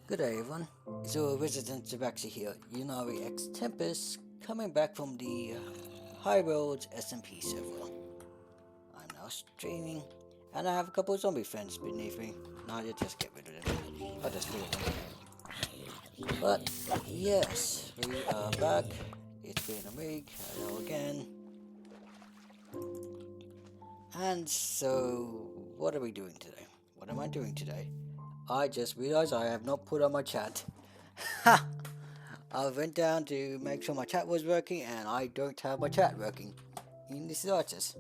Good day, everyone. So, Resident Tabaxi here, Unari X Tempest, coming back from the Highworlds SMP server. I'm now streaming, and I have a couple of zombie friends beneath me. Now I just get rid of them. I'll just leave them. But, yes, we are back. It's been a week. Hello again. And so, what are we doing today? What am I doing today? I just realized I have not put on my chat. Ha! I went down to make sure my chat was working, and I don't have my chat working in this artist.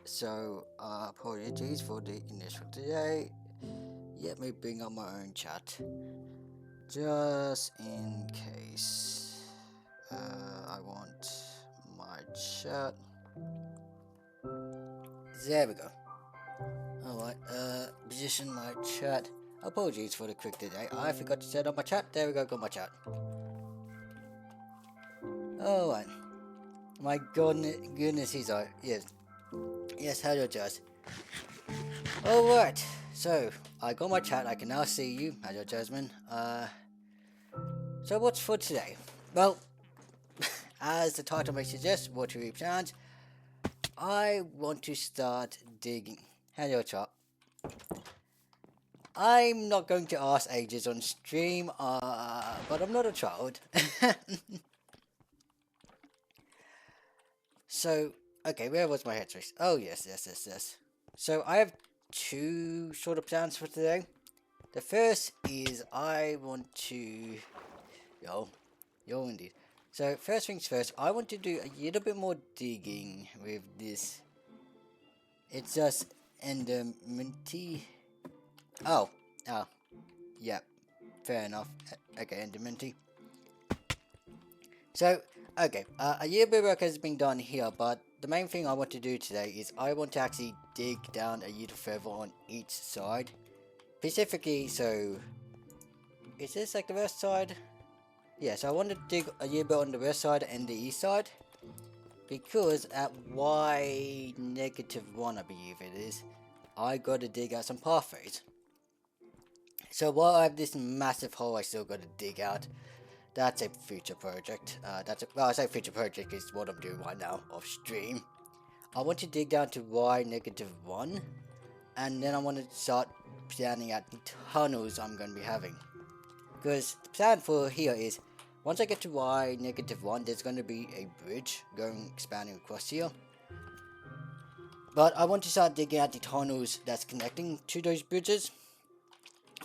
So, apologies for the initial today. Let me bring up my own chat, just in case. I want my chat. There we go. Alright, position my chat. Apologies for the quick delay. I forgot to set up my chat. There we go, got my chat. Alright. My goodness, he's out. Yes. Yes, hello, Jazz. Alright, so I got my chat, I can now see you. Hello, Jasmine. So what's for today? Well, as the title may suggest, Watery plans, I want to start digging. Hello, chat. I'm not going to ask ages on stream, but I'm not a child. So, okay, where was my headspace? Oh, yes. So, I have two sort of plans for today. The first is I want to. Yo, yo, indeed. So, first things first, I want to do a little bit more digging with this. It's just enderminty. Oh, oh, yeah, fair enough. Okay, enderminty. So, okay, a little bit of work has been done here, but the main thing I want to do today is I want to actually dig down a little further on each side. Specifically, so, is this like the west side? Yeah, so I want to dig a little bit on the west side and the east side. Because at Y negative 1, I believe it is, I got to dig out some pathways. So while I have this massive hole I still got to dig out, that's a future project. Well, I say future project is what I'm doing right now off stream. I want to dig down to Y negative 1, and then I want to start planning out the tunnels I'm going to be having. Because the plan for here is, once I get to Y negative 1, there's going to be a bridge expanding across here. But I want to start digging out the tunnels that's connecting to those bridges,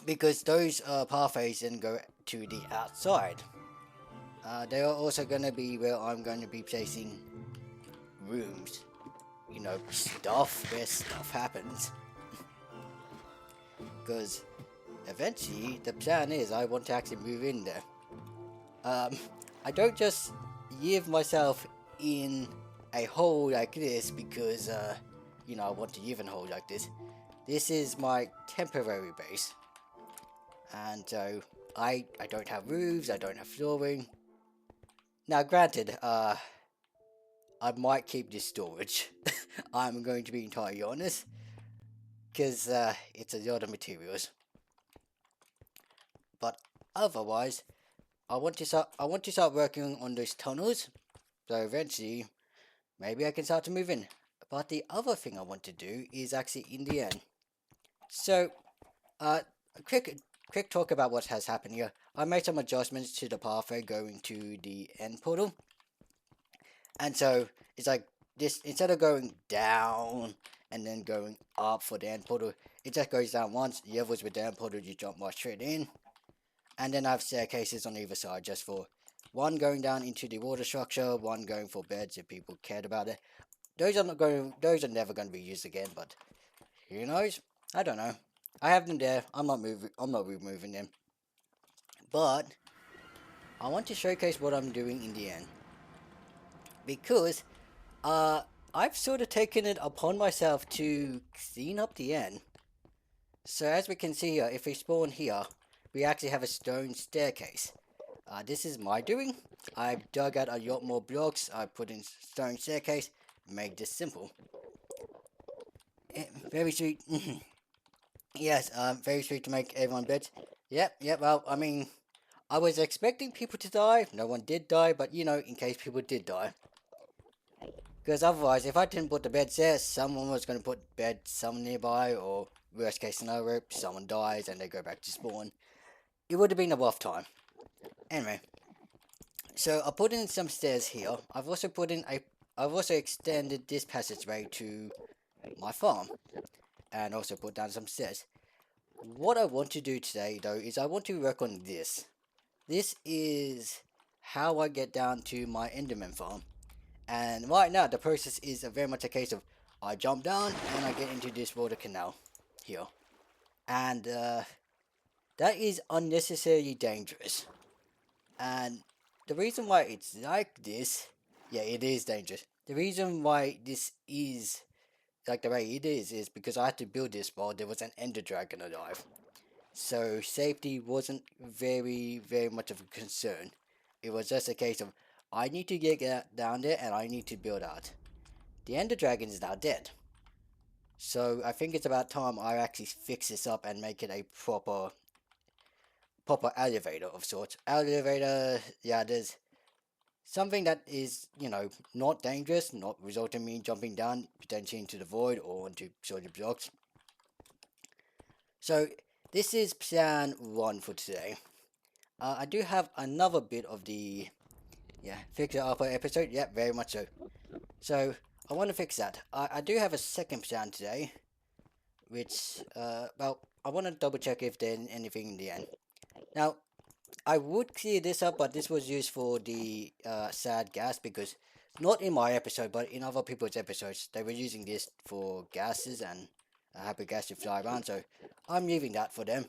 because those pathways then go to the outside. They are also going to be where I'm going to be placing rooms. You know, stuff, where stuff happens. Because eventually, the plan is I want to actually move in there. I don't just leave myself in a hole like this because, I want to live in a hole like this. This is my temporary base. And so, I don't have roofs, I don't have flooring. Now, granted, I might keep this storage. I'm going to be entirely honest. Because, it's a lot of materials. But otherwise, I want to start working on those tunnels. So eventually, maybe I can start to move in. But the other thing I want to do is actually in the end. So, a quick talk about what has happened here. I made some adjustments to the pathway going to the end portal. And so, it's like this, instead of going down and then going up for the end portal, it just goes down once. The others with the end portal, you jump right straight in. And then I have staircases on either side, just for one going down into the water structure, one going for beds if people cared about it. Those are never going to be used again, but who knows? I don't know. I have them there. I'm not removing them. But I want to showcase what I'm doing in the end, because I've sort of taken it upon myself to clean up the end. So as we can see here, if we spawn here, we actually have a stone staircase. This is my doing. I've dug out a lot more blocks. I put in stone staircase, made this simple. Very sweet. Yes, very sweet to make everyone beds. Yep. Well, I mean, I was expecting people to die. No one did die, but you know, in case people did die. Because otherwise, if I didn't put the beds there, someone was going to put bed some nearby, or worst case scenario, someone dies and they go back to spawn. It would have been a rough time. Anyway, so I put in some stairs here. I've also extended this passageway to my farm, and also put down some stairs. What I want to do today, though, is I want to work on this. This is how I get down to my Enderman farm. And right now, the process is very much a case of I jump down and I get into this water canal here. And that is unnecessarily dangerous. And the reason why it's like this, yeah, it is dangerous. The reason why this is like the way it is because I had to build this while there was an ender dragon alive. So safety wasn't very much of a concern. It was just a case of I need to get down there and I need to build out. The ender dragon is now dead. So I think it's about time I actually fix this up and make it a proper elevator of sorts. Elevator, yeah, there's something that is, you know, not dangerous, not resulting in me jumping down potentially into the void or onto solid blocks. So this is plan 1 for today. I do have another bit of the fix it up episode. Yeah, very much so. So I want to fix that. I do have a second plan today, which well, I want to double check if there's anything in the end. Now I would clear this up, but this was used for the sad gas because not in my episode, but in other people's episodes, they were using this for gases and happy gas to fly around. So I'm leaving that for them.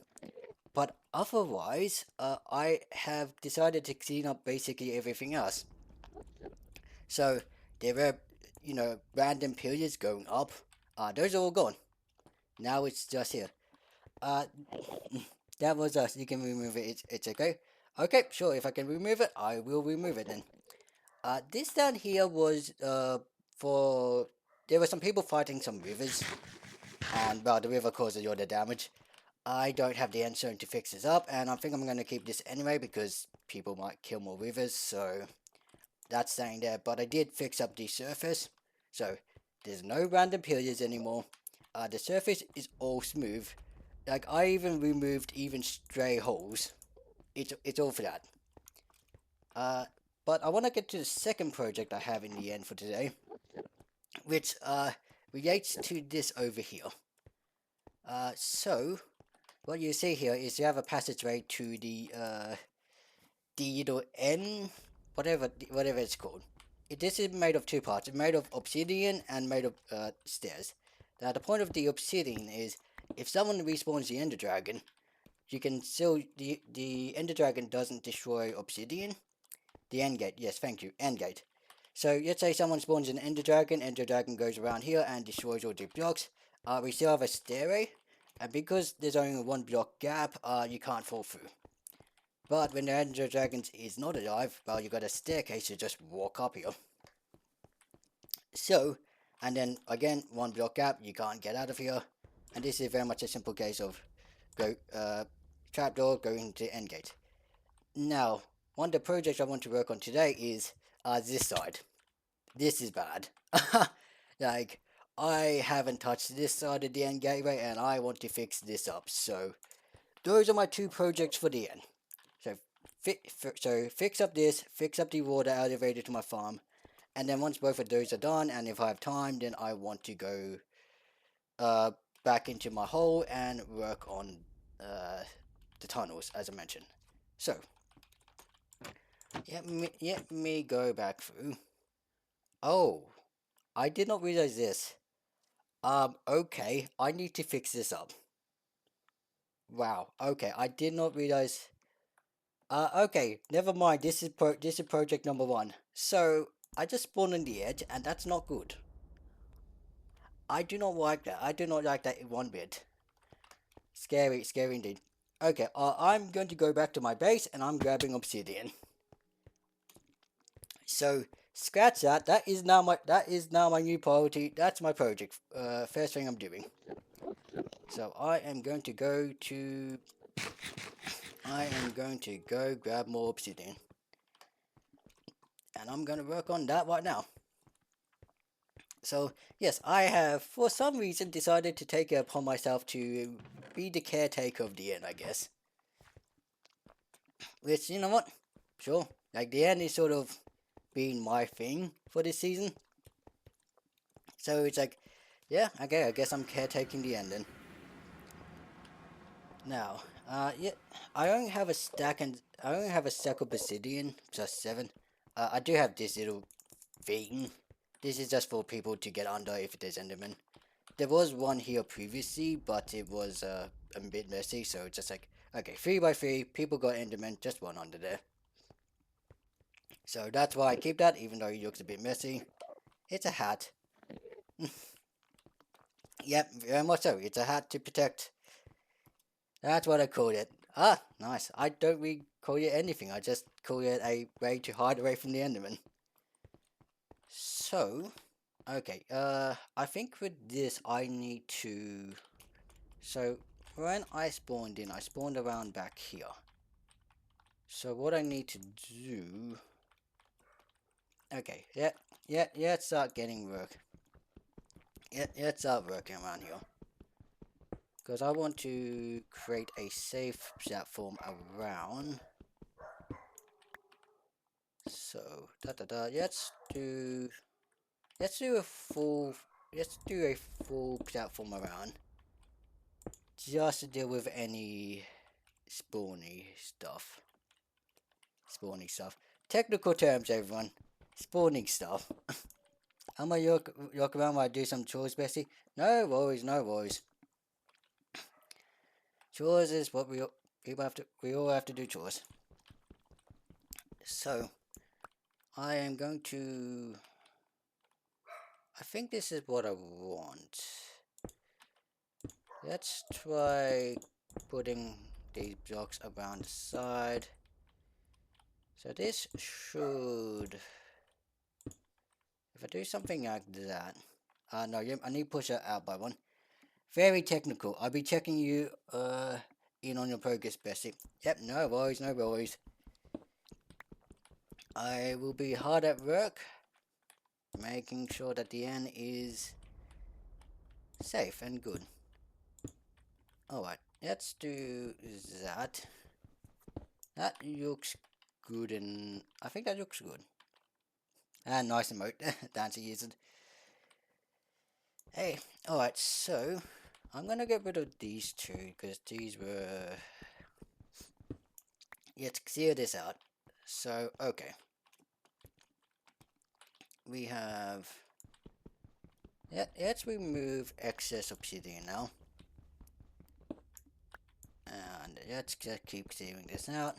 But otherwise, I have decided to clean up basically everything else. So there were, you know, random periods going up. Those are all gone. Now it's just here. Uh, that was us. You can remove it. It's okay. Okay, sure. If I can remove it, I will remove it then. This down here was for there were some people fighting some rivers, and well, the river caused all the damage. I don't have the endstone to fix this up, and I think I'm going to keep this anyway because people might kill more rivers, so that's staying there. But I did fix up the surface, so there's no random periods anymore. The surface is all smooth. Like I even removed even stray holes. It's all for that. But I want to get to the second project I have in the end for today, which relates to this over here. So what you see here is you have a passageway to the little N, whatever it's called. This is made of two parts. It's made of obsidian and made of stairs. Now the point of the obsidian is if someone respawns the ender dragon, you can still the ender dragon doesn't destroy obsidian. The end gate, yes, thank you, end gate. So let's say someone spawns an ender dragon goes around here and destroys all the blocks. We still have a stairway, and because there's only a 1 block gap, you can't fall through. But when the ender dragon is not alive, well, you got a staircase to just walk up here. So, and then again, 1 block gap, you can't get out of here. And this is very much a simple case of trapdoor going to end gate. Now, one of the projects I want to work on today is this side. This is bad. Like, I haven't touched this side of the end gateway and I want to fix this up. So, those are my 2 projects for the end. So, fix up this, fix up the water elevator to my farm. And then once both of those are done, and if I have time, then I want to go back into my hole and work on the tunnels, as I mentioned. So, let me go back through. Oh, I did not realize this. Okay, I need to fix this up. Wow, okay, I did not realize. Okay, never mind. This is project number 1. So I just spawned on the edge, and that's not good. I do not like that. I do not like that one bit. Scary indeed. Okay, I'm going to go back to my base, and I'm grabbing obsidian. So scratch that. That is now my new priority. That's my project. First thing I'm doing. So I am going to go to I am going to go grab more obsidian. And I'm going to work on that right now. So, yes, I have, for some reason, decided to take it upon myself to be the caretaker of the end, I guess. Which, you know what? Sure. Like, the end is sort of been my thing for this season. So it's like, yeah, okay, I guess I'm caretaking the end then. Now, yeah, I only have a stack of obsidian, just 7. I do have this little thing. This is just for people to get under if there's enderman. There was one here previously, but it was a bit messy, so it's just like, okay, 3 by 3, people got enderman, just one under there. So that's why I keep that, even though it looks a bit messy. It's a hat. Yep, very much so. It's a hat to protect. That's what I call it. Ah, nice. I don't really call it anything. I just call it a way to hide away from the enderman. So, okay. I think with this I need to. So when I spawned in, I spawned around back here. So what I need to do. Okay. Yeah. Let's start getting work. Yeah. Let's start working around here. Because I want to create a safe platform around. So, let's do a full platform around. Just to deal with any spawny stuff. Technical terms, everyone. Spawning stuff. I'm gonna walk around while I do some chores, Bessie. No worries. Chores is what we all have to do chores. So, I am going to. I think this is what I want. Let's try putting these blocks around the side. So this should. If I do something like that. No, I need to push that out by 1. Very technical. I'll be checking you in on your progress, Bessie. Yep, no worries. I will be hard at work, making sure that the end is safe and good. Alright, let's do that. That looks good, and I think that looks good. And nice emote. Dancy used. Hey, alright, so I'm gonna get rid of these 2 because these were. Let's clear this out. So, okay. We have. Yeah, let's remove excess obsidian now. And let's just keep clearing this out.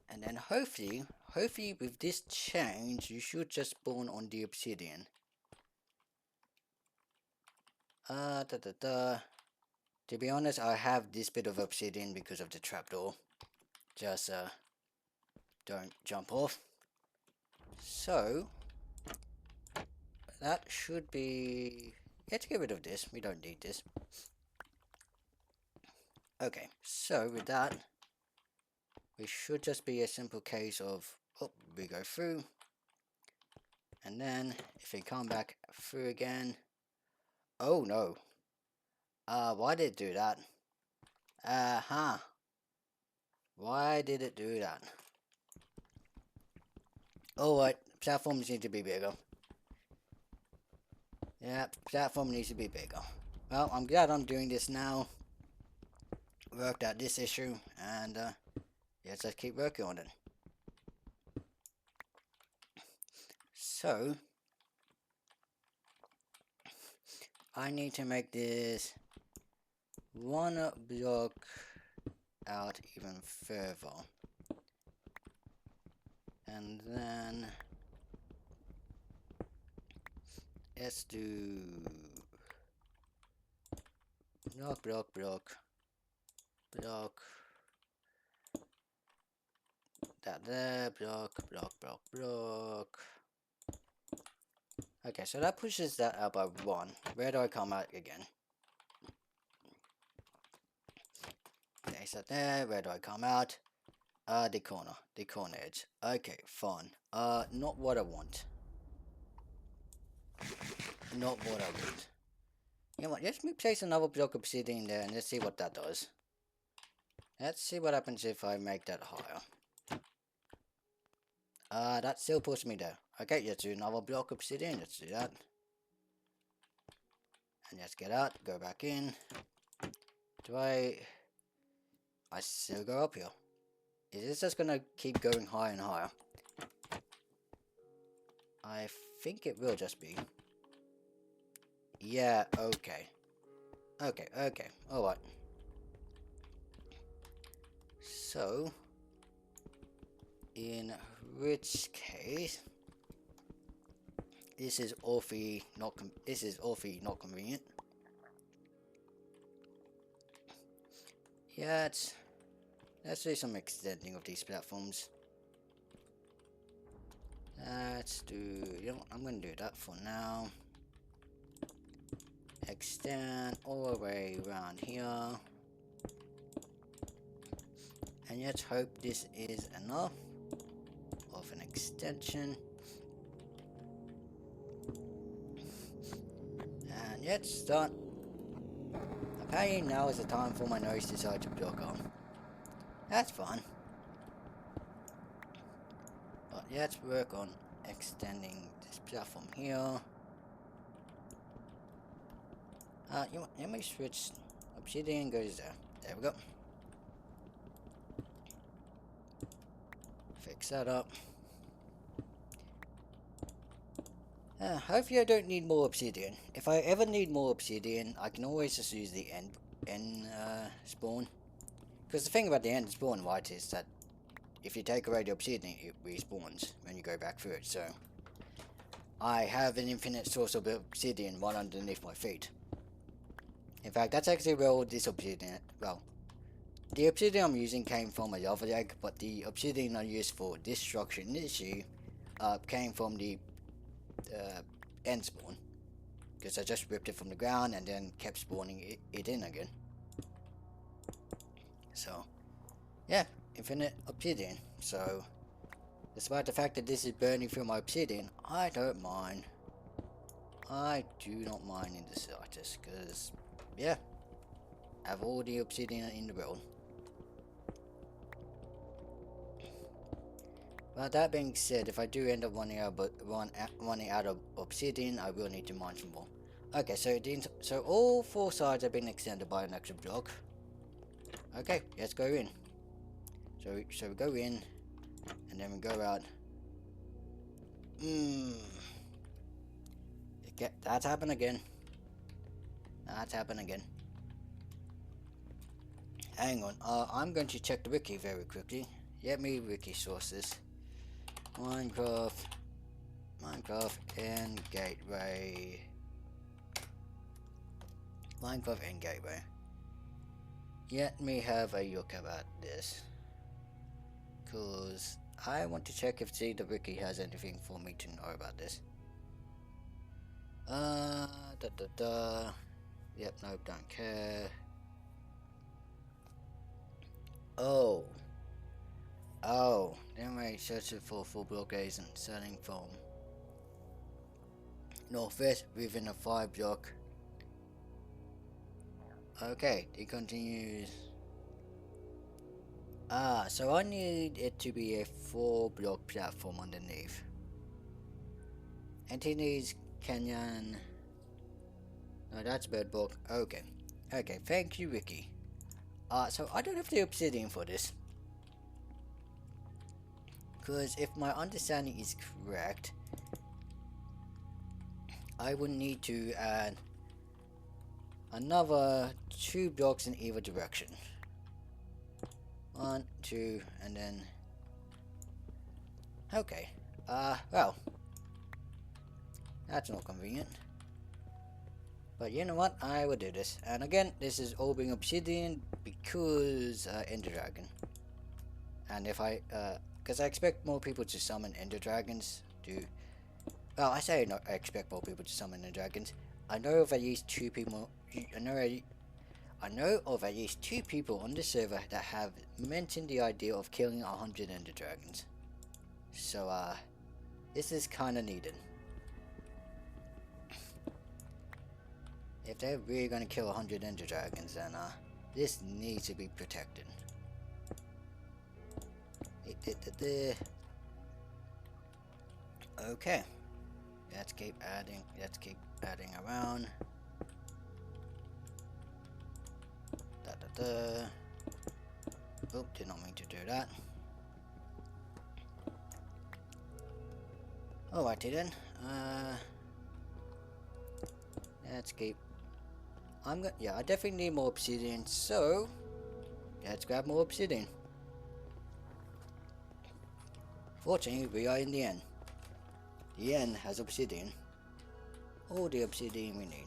And then hopefully with this change, you should just spawn on the obsidian. To be honest, I have this bit of obsidian because of the trapdoor. Just, don't jump off. So, that should be. Let's get rid of this. We don't need this. Okay, so with that, we should just be a simple case of, we go through, and then if we come back through again, oh no, why did it do that? Why did it do that? Alright, platforms need to be bigger. Yeah, platform needs to be bigger. Well, I'm glad I'm doing this now. Worked out this issue, and let's just keep working on it. So, I need to make this 1 block out even further. And then let's do block. That there, block. Okay, so that pushes that out by 1. Where do I come out again? Okay, Place that there. Where do I come out? The corner edge. Okay, fine. Not what I want. Not what I want. You know what, let me place another block of obsidian there and let's see what that does. Let's see what happens if I make that higher. That still puts me there. Okay, let's do another block of obsidian. Let's do that. And let's get out, go back in. Do I still go up here? Is this just gonna keep going higher and higher? I think it will just be. Yeah, okay. Okay, alright. So, in which case, this is awfully not convenient. Yeah, let's do some extending of these platforms. Let's do, you know what, I'm gonna do that for now. Extend all the way around here. And let's hope this is enough of an extension. And let's start. Apparently now is the time for my nose to decide to block off. That's fine. But let's work on extending this platform here. You know, let me switch. Obsidian goes there. There we go. Fix that up. Hopefully I don't need more obsidian. If I ever need more obsidian, I can always just use the end spawn. Because the thing about the end spawn, right, is that if you take away the obsidian, it respawns when you go back through it. So I have an infinite source of obsidian right underneath my feet. In fact, that's actually where all this obsidian, well, the obsidian I'm using came from a lava egg, but the obsidian I used for this structure initially came from the end spawn. Because I just ripped it from the ground and then kept spawning it in again. So, yeah, infinite obsidian. So, despite the fact that this is burning through my obsidian, I don't mind. I do not mind in the slightest, because, yeah, I have all the obsidian in the world. But that being said, if I do end up running out of obsidian, I will need to mine some more. Okay, so all four sides have been extended by an extra block. Okay, let's go in. So we go in, and then we go out. That's happened again. That's happened again. Hang on, I'm going to check the wiki very quickly. Get me wiki sources. Minecraft and Gateway. Minecraft and Gateway. Let me have a look about this. Cause I want to check if the wiki has anything for me to know about this. Yep, nope, don't care. Oh, then we search for full blockades and starting from northwest within a 5 block. Okay, it continues. So I need it to be a 4 block platform underneath. Entities Canyon. No, that's bird block. Okay, thank you, Wiki. So I don't have the obsidian for this. Because if my understanding is correct, I would need to add another 2 blocks in either direction. 1, 2, and then... Okay. Well. That's not convenient. But you know what? I will do this. And again, this is all being obsidian because Ender Dragon. And if I... because I expect more people to summon Ender Dragons to... Well, I say no, I expect more people to summon Ender Dragons. I know of at least 2 people... I know of at least 2 people on the server that have mentioned the idea of killing 100 ender dragons. So, this is kinda needed. If they're really gonna kill 100 ender dragons, then, this needs to be protected. Okay. Let's keep adding around. Oop, did not mean to do that. Alrighty then. Let's keep. Yeah, I definitely need more obsidian, so let's grab more obsidian. Fortunately, we are in the end. The end has obsidian. All the obsidian we need.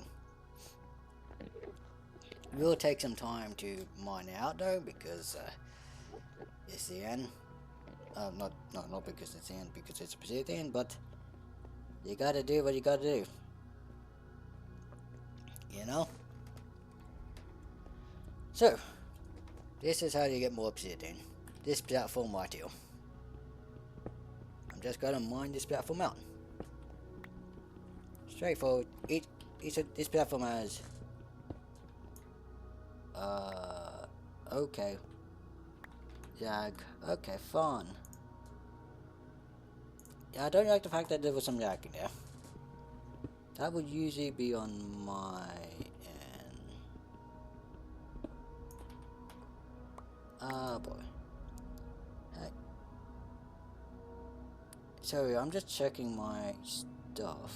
Will take some time to mine it out though, because it's the end. Not because it's the end, because it's obsidian, but you gotta do what you gotta do. You know? So, this is how you get more obsidian. This platform right here. I'm just gonna mine this platform out. Straightforward. This platform has... okay. Lag. Okay, fun. Yeah, I don't like the fact that there was some lag in there. That would usually be on my end. Oh boy. Hey. Sorry, I'm just checking my stuff.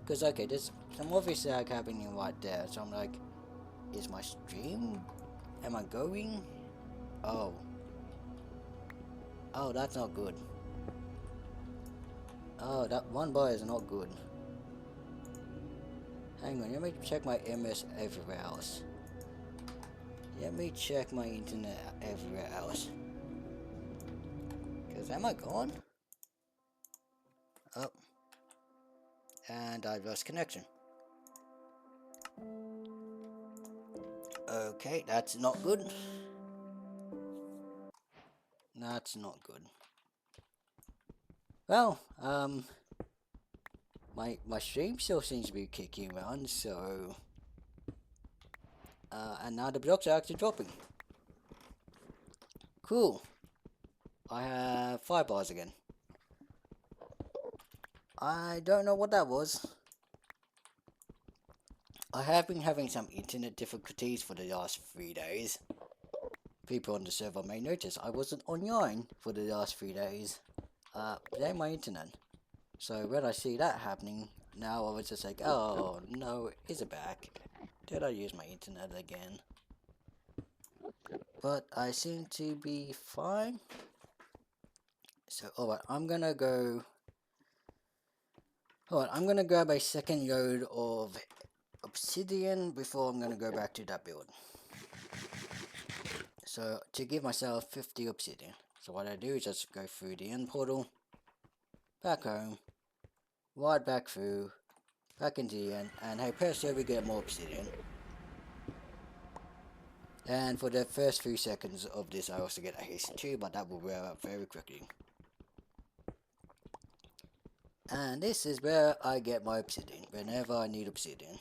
Because okay, there's some obvious lag happening right there, so I'm like, is my stream? Am I going? Oh. Oh, that's not good. Oh, that one bar is not good. Hang on, let me check my MS everywhere else. Let me check my internet everywhere else. Because am I gone? Oh. And I lost connection. Okay, that's not good. That's not good. Well, my stream still seems to be kicking around, so and now the blocks are actually dropping. Cool. I have 5 bars again. I don't know what that was. I have been having some internet difficulties for the last 3 days. People on the server may notice I wasn't online for the last 3 days. Blame my internet. So when I see that happening, now I was just like, oh no, is it back? Did I use my internet again? But I seem to be fine. So alright, I'm gonna go... Alright, I'm gonna grab a second load of obsidian before I'm gonna go back to that build. So to give myself 50 obsidian. So what I do is just go through the end portal, back home, ride back through, back into the end, and hey, personally we get more obsidian. And for the first few seconds of this I also get a haste too, but that will wear out very quickly. And this is where I get my obsidian, whenever I need obsidian.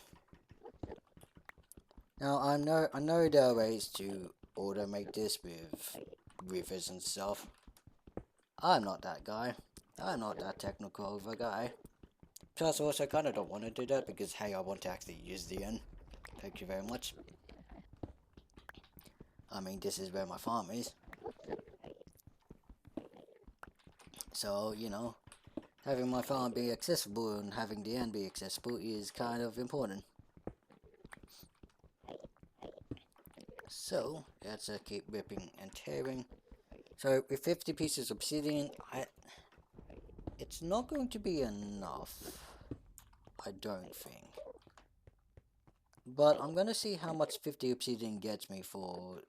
Now I know there are ways to automate this with rivers and stuff. I'm not that guy. I'm not that technical of a guy. Plus also I kinda don't want to do that because hey, I want to actually use the end. Thank you very much. I mean, this is where my farm is. So, you know, having my farm be accessible and having the end be accessible is kind of important. So, let's keep ripping and tearing. So, with 50 pieces of obsidian, it's not going to be enough. I don't think. But I'm gonna see how much 50 obsidian gets me for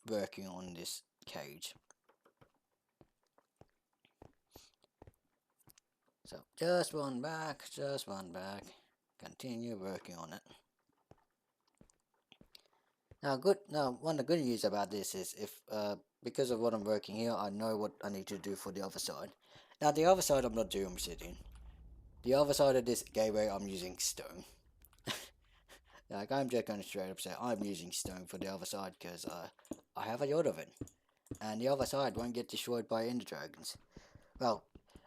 working on this cage. So just run back, continue working on it. Now, one of the good news about this is if because of what I'm working here, I know what I need to do for the other side. Now, the other side I'm not doing obsidian. The other side of this gateway, I'm using stone. Like, I'm just going to straight up say I'm using stone for the other side because I have a lot of it. And the other side won't get destroyed by ender dragons. Well,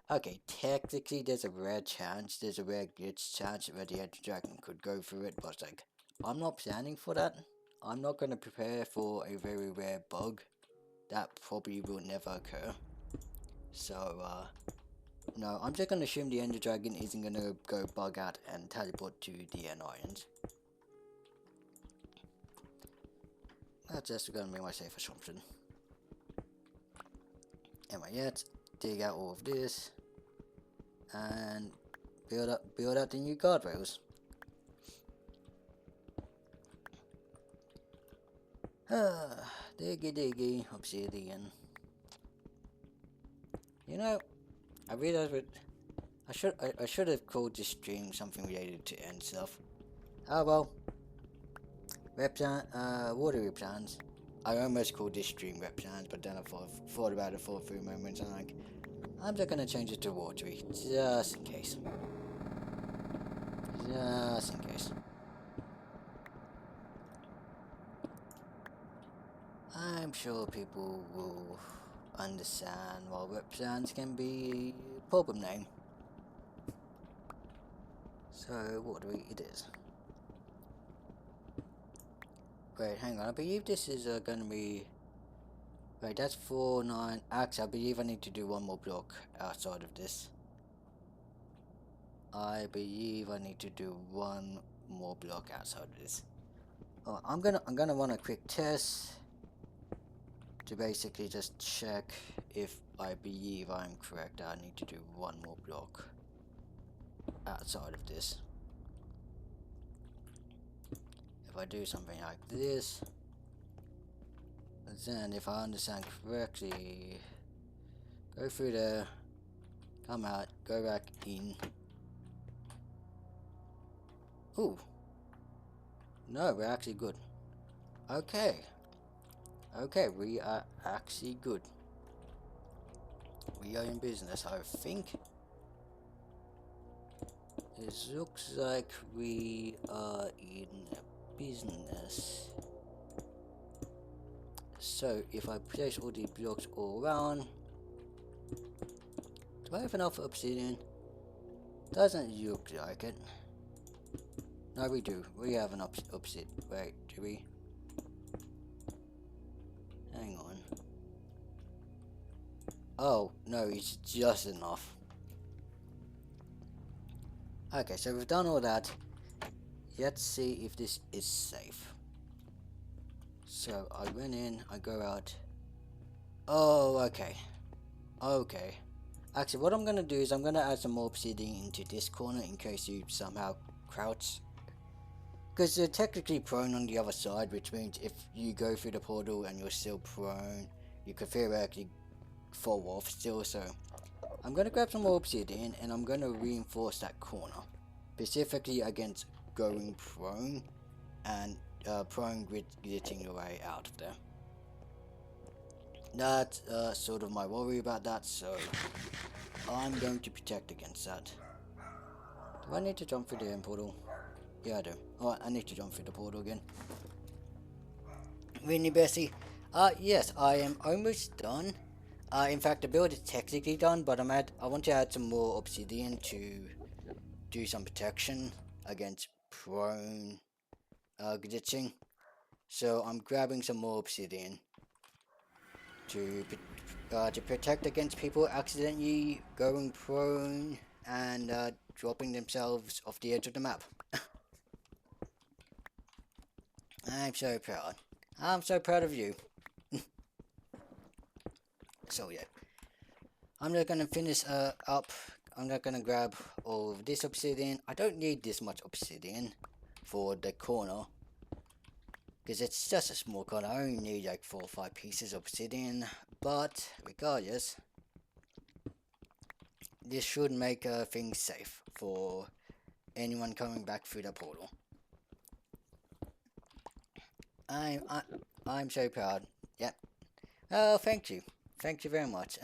okay, technically there's a rare chance, there's a rare glitch chance where the ender dragon could go through it, but like, I'm not planning for that. I'm not going to prepare for a very rare bug. That probably will never occur. So, no, I'm just going to assume the ender dragon isn't going to go bug out and teleport to the end islands. That's just going to be my safe assumption. Anyway, let's dig out all of this and build out the new guardrails. Diggy, obsidian. You know, I realized that I should have called this stream something related to end stuff. Oh well. Watery plans. I almost called this stream rep plans, but then I thought about it for a few moments and I'm just gonna change it to Watery, just in case. Just in case. I'm sure people will understand why rep plans can be a problem name. So Watery it is. Wait, hang on, I believe this is gonna be... Wait, that's 4, 9... Actually, I believe I need to do one more block outside of this. I believe I need to do one more block outside of this. Oh, I'm gonna run a quick test to basically just check if I believe I'm correct. I need to do one more block outside of this. If I do something like this, then if I understand correctly, go through there, come out, go back in. Ooh. No, we're actually good. Okay. Okay, we are actually good. We are in business, I think. It looks like we are in business. So, if I place all the blocks all around... Do I have enough obsidian? Doesn't look like it. No, we do. We have an obsidian. Wait, do we? Hang on. Oh, no, it's just enough. Okay, so we've done all that. Let's see if this is safe. So, I went in, I go out. Oh, okay. Okay. Actually, what I'm gonna do is I'm gonna add some more obsidian into this corner in case you somehow crouch. Because they're technically prone on the other side, which means if you go through the portal and you're still prone, you could theoretically fall off still. So I'm gonna grab some more obsidian and I'm gonna reinforce that corner, specifically against going prone and prone glitching your way out of there. That's sort of my worry about that, so I'm going to protect against that. Do I need to jump through the end portal? Yeah, I do. Oh, I need to jump through the portal again. Really, Bessie? Yes, I am almost done. In fact, the build is technically done, but I want to add some more obsidian to do some protection against prone glitching. So I'm grabbing some more obsidian to protect against people accidentally going prone and dropping themselves off the edge of the map. I'm so proud. I'm so proud of you. So yeah, I'm not gonna finish up. I'm not gonna grab all of this obsidian. I don't need this much obsidian for the corner, because it's just a small corner. I only need like 4 or 5 pieces of obsidian, but regardless, this should make things safe for anyone coming back through the portal. I'm so proud. Yep. Oh, thank you. Thank you very much.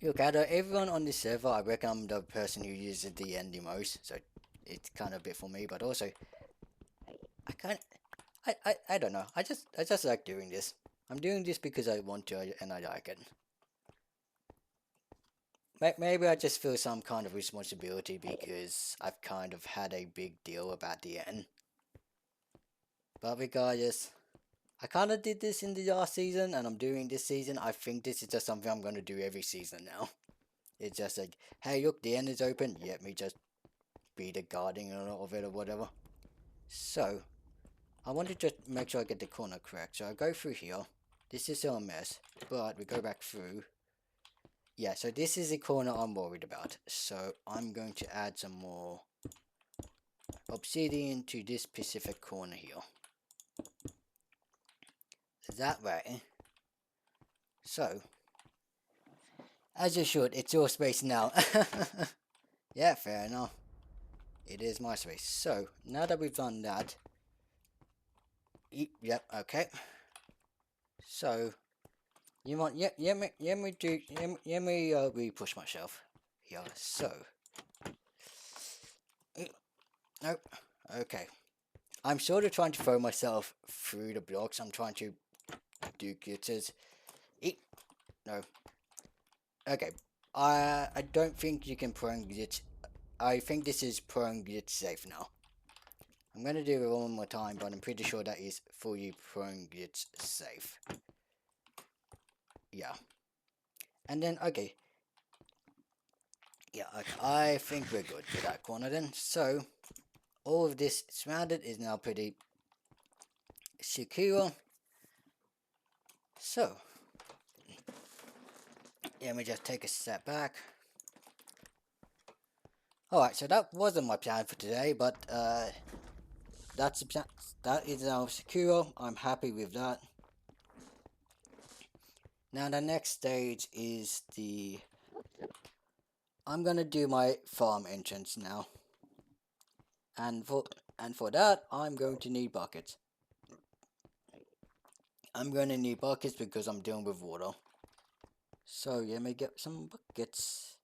Look, out of everyone on this server, I reckon I'm the person who uses the end the most, so it's kind of a bit for me, but also, I can't, I don't know, I just like doing this. I'm doing this because I want to, and I like it. Maybe I just feel some kind of responsibility because I've kind of had a big deal about the end. But regardless, I kind of did this in the last season, and I'm doing this season. I think this is just something I'm going to do every season now. It's just like, hey, look, the end is open. Let me just be the guardian of it or whatever. So, I want to just make sure I get the corner correct. So I go through here. This is still a mess, but we go back through. Yeah, so this is the corner I'm worried about. So I'm going to add some more obsidian to this specific corner here. That way. So, as you should, it's your space now. Yeah, fair enough. It is my space. So, now that we've done that. Yep, okay. So, you want, let me re-push myself. Yeah, so. Nope. Okay. I'm sort of trying to throw myself through the blocks. I'm trying to do glitters. No. Okay. I don't think you can prone glitch. I think this is prone glitch safe now. I'm gonna do it one more time, but I'm pretty sure that is fully prone glitch safe. Yeah. And then, okay. Yeah, okay. I think we're good with that corner then. So, all of this surrounded is now pretty secure. So, let me just take a step back. Alright, so that wasn't my plan for today, but that's the plan. That is now secure. I'm happy with that. Now the next stage is the... I'm gonna do my farm entrance now. And for that, I'm going to need buckets. I'm going to need buckets because I'm dealing with water. So let me get some buckets.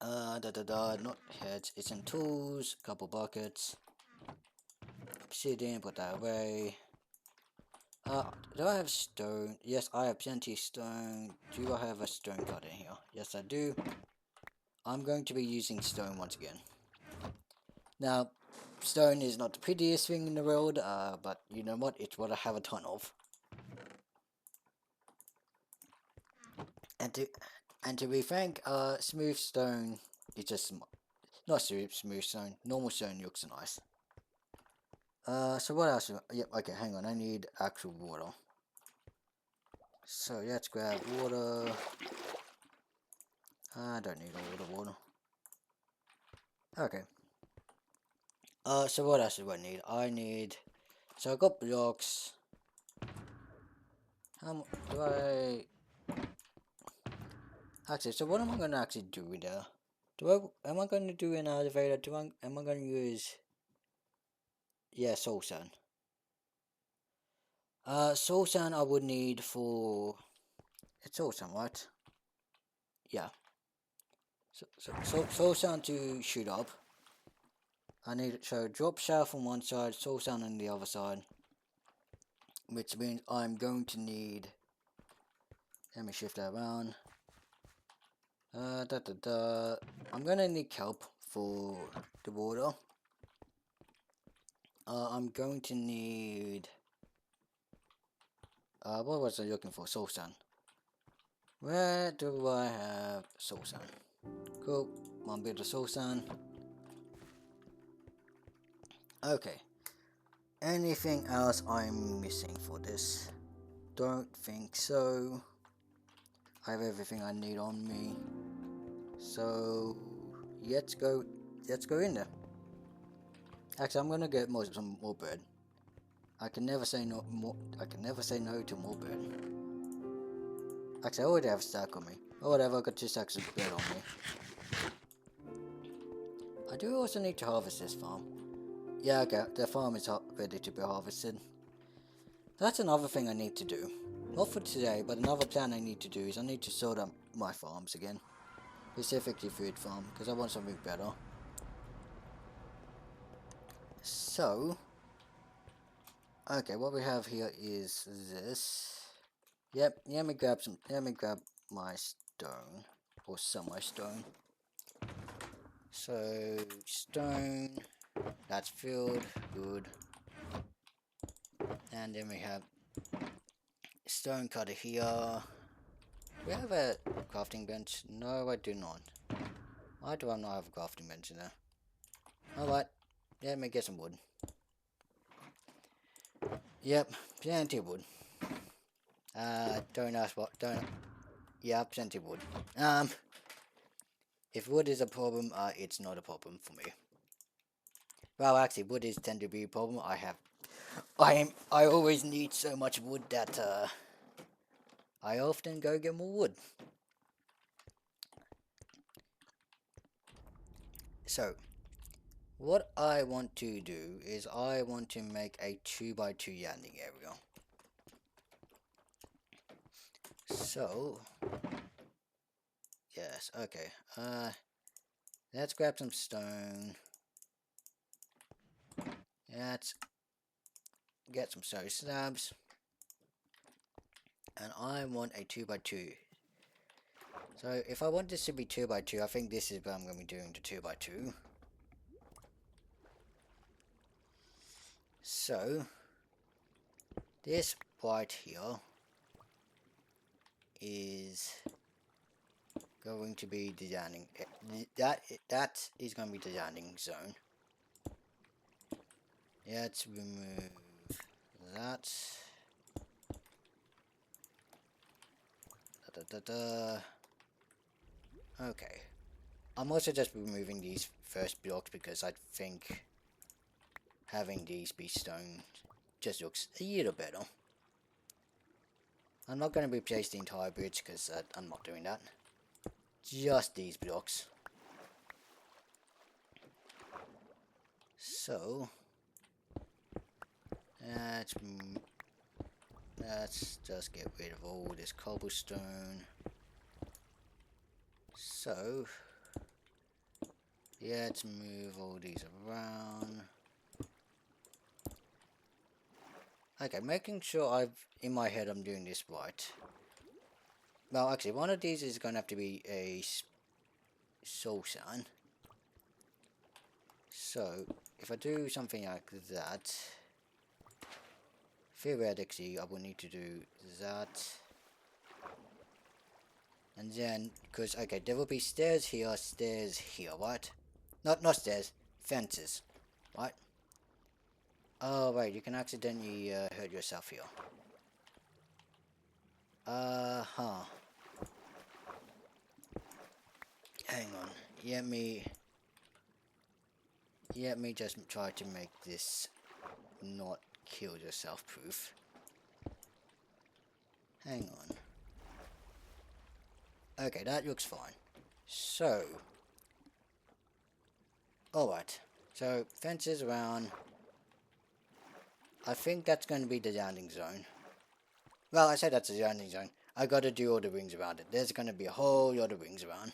Not heads, it's in tools, couple buckets. Obsidian, put that away. Do I have stone? Yes, I have plenty of stone. Do I have a stone cut in here? Yes, I do. I'm going to be using stone once again. Now, stone is not the prettiest thing in the world, but you know what? It's what I have a ton of. And to be frank, smooth stone is just not smooth stone. Normal stone looks nice. So what else? Yep. Okay, hang on. I need actual water. So let's grab water. I don't need all the water. Okay. So what else do I need? So I got blocks. How much do I... Actually, so what am I going to actually do there? Am I going to do an elevator? Am I going to use... Yeah, soul sand. Soul sand I would need for... It's soul sand, right? Yeah. So soul sand to shoot up. I need... So drop shaft on one side, soul sand on the other side. Which means I'm going to need... Let me shift that around. I'm gonna need kelp for the water. I'm going to need... what was I looking for? Soul sand. Where do I have soul sand? Cool. One bit of soul sand. Okay. Anything else I'm missing for this? Don't think so. I have everything I need on me. So let's go in there. Actually, I'm gonna get some more bread. I can never say no to more bread. Actually, I already have a stack on me. Or whatever, I got 2 stacks of bread on me. I do also need to harvest this farm. Yeah, okay, the farm is ready to be harvested. That's another thing I need to do. Not for today, but another plan I need to do is I need to sort out my farms again. Specifically food farm, because I want something better. So, okay, what we have here is this. Yep, let me grab my stone, or some of my stone. So, stone, that's filled, good. And then we have stone cutter here. Do we have a crafting bench? No, I do not. Why do I not have a crafting bench in there? Alright, let me get some wood. Yep, plenty of wood. Don't ask what, don't, yeah, plenty of wood. If wood is a problem, it's not a problem for me. Well, actually, wood is tend to be a problem. I always need so much wood that, I often go get more wood. So, what I want to do is I want to make a 2x2 landing area. So, yes, okay. Let's grab some stone. Let's get some stone slabs. And I want a 2x2. So, if I want this to be 2x2, I think this is where I'm going to be doing the 2x2. So, this right here is going to be the landing. That is going to be the landing zone. Let's remove that. Okay. I'm also just removing these first blocks because I think having these be stone just looks a little better. I'm not going to replace the entire bridge because I'm not doing that. Just these blocks. So, let's just get rid of all this cobblestone. So, yeah, let's move all these around. Okay, making sure in my head I'm doing this right. Well, actually, one of these is going to have to be a soul sign. So, if I do something like that, theoretically, I will need to do that. And then, because, okay, there will be stairs here, right? Not stairs, fences, right? Oh, right, you can accidentally hurt yourself here. Huh. Hang on, let me just try to make this not kill yourself proof. Hang on. Okay, that looks fine. So, alright. So, fences around. I think that's going to be the landing zone. Well, I said that's the landing zone. I gotta do all the rings around it. There's going to be a whole lot of rings around.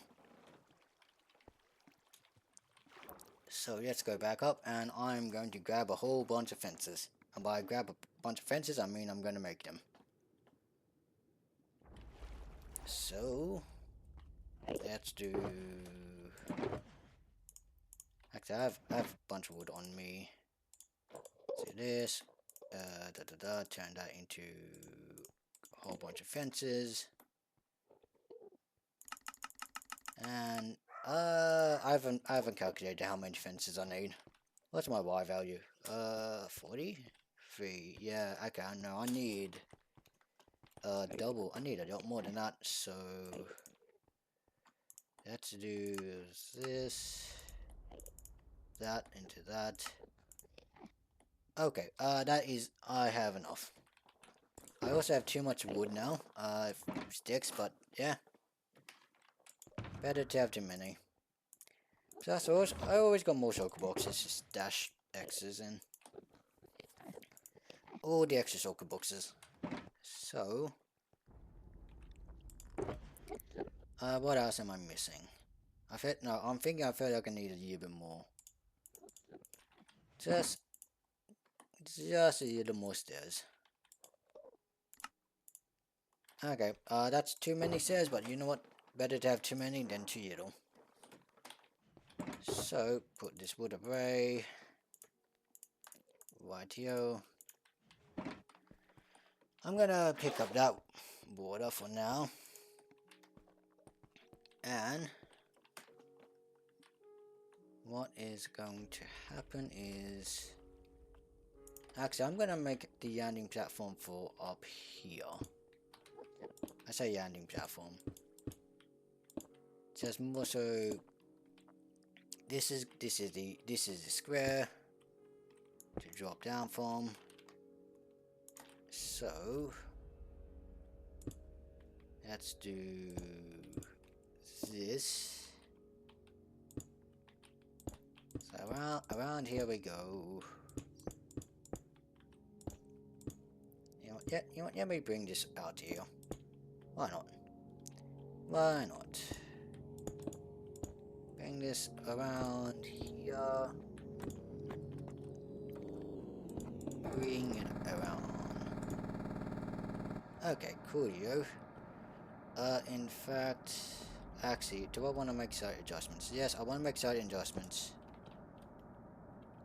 So, let's go back up, and I'm going to grab a whole bunch of fences. And by grab a bunch of fences, I mean I'm going to make them. So, let's do... Actually, I have a bunch of wood on me. Let's do this. Turn that into a whole bunch of fences. And I haven't calculated how many fences I need. What's my Y value? 43. Yeah, okay, no, I need double. I need a lot more than that. So let's do this, that into that. Okay, I have enough. I also have too much wood now, sticks, but yeah. Better to have too many. So that's always, I always got more shulker boxes, just dash X's in. All the extra shulker boxes. So, what else am I missing? I'm thinking I feel like I need a little bit more. Just a little more stairs. Okay, that's too many stairs, but you know what? Better to have too many than too little. So, put this wood away. Rightio. I'm gonna pick up that water for now. And what is going to happen is... Actually, I'm gonna make the landing platform for up here. I say landing platform. Just more so... This is the square to drop down from. So let's do this. So around here we go. You know what? Yeah, you know what? Let me bring this out here. Why not? Why not? Bring this around here. Bring it around. Okay, cool, yo. In fact, actually, do I want to make slight adjustments? Yes, I want to make slight adjustments.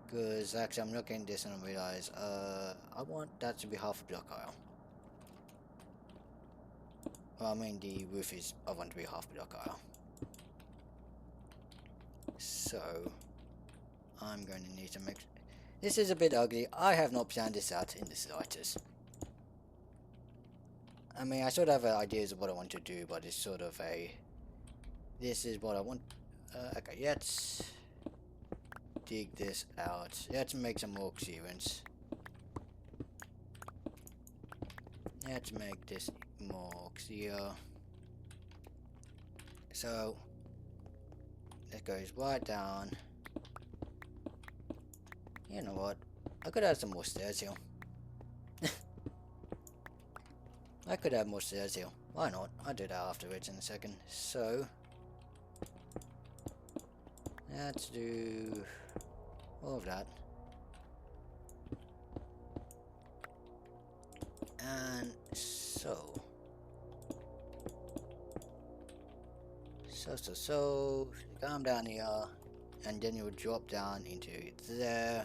Because actually, I'm looking at this and I realize, I want that to be half a block aisle. Well, I mean, the roof is, I want to be half a block aisle. So, I'm going to need to make... This is a bit ugly. I have not planned this out in the slightest. I mean, I sort of have ideas of what I want to do, but it's sort of a... This is what I want. Okay, let's dig this out. Let's make some more clearance. Let's make this more clear. So, it goes right down. You know what? I could add some more stairs here. I could add more stairs here. Why not? I'll do that afterwards in a second. So, let's do all of that. And so. So, come down here, and then you'll drop down into there.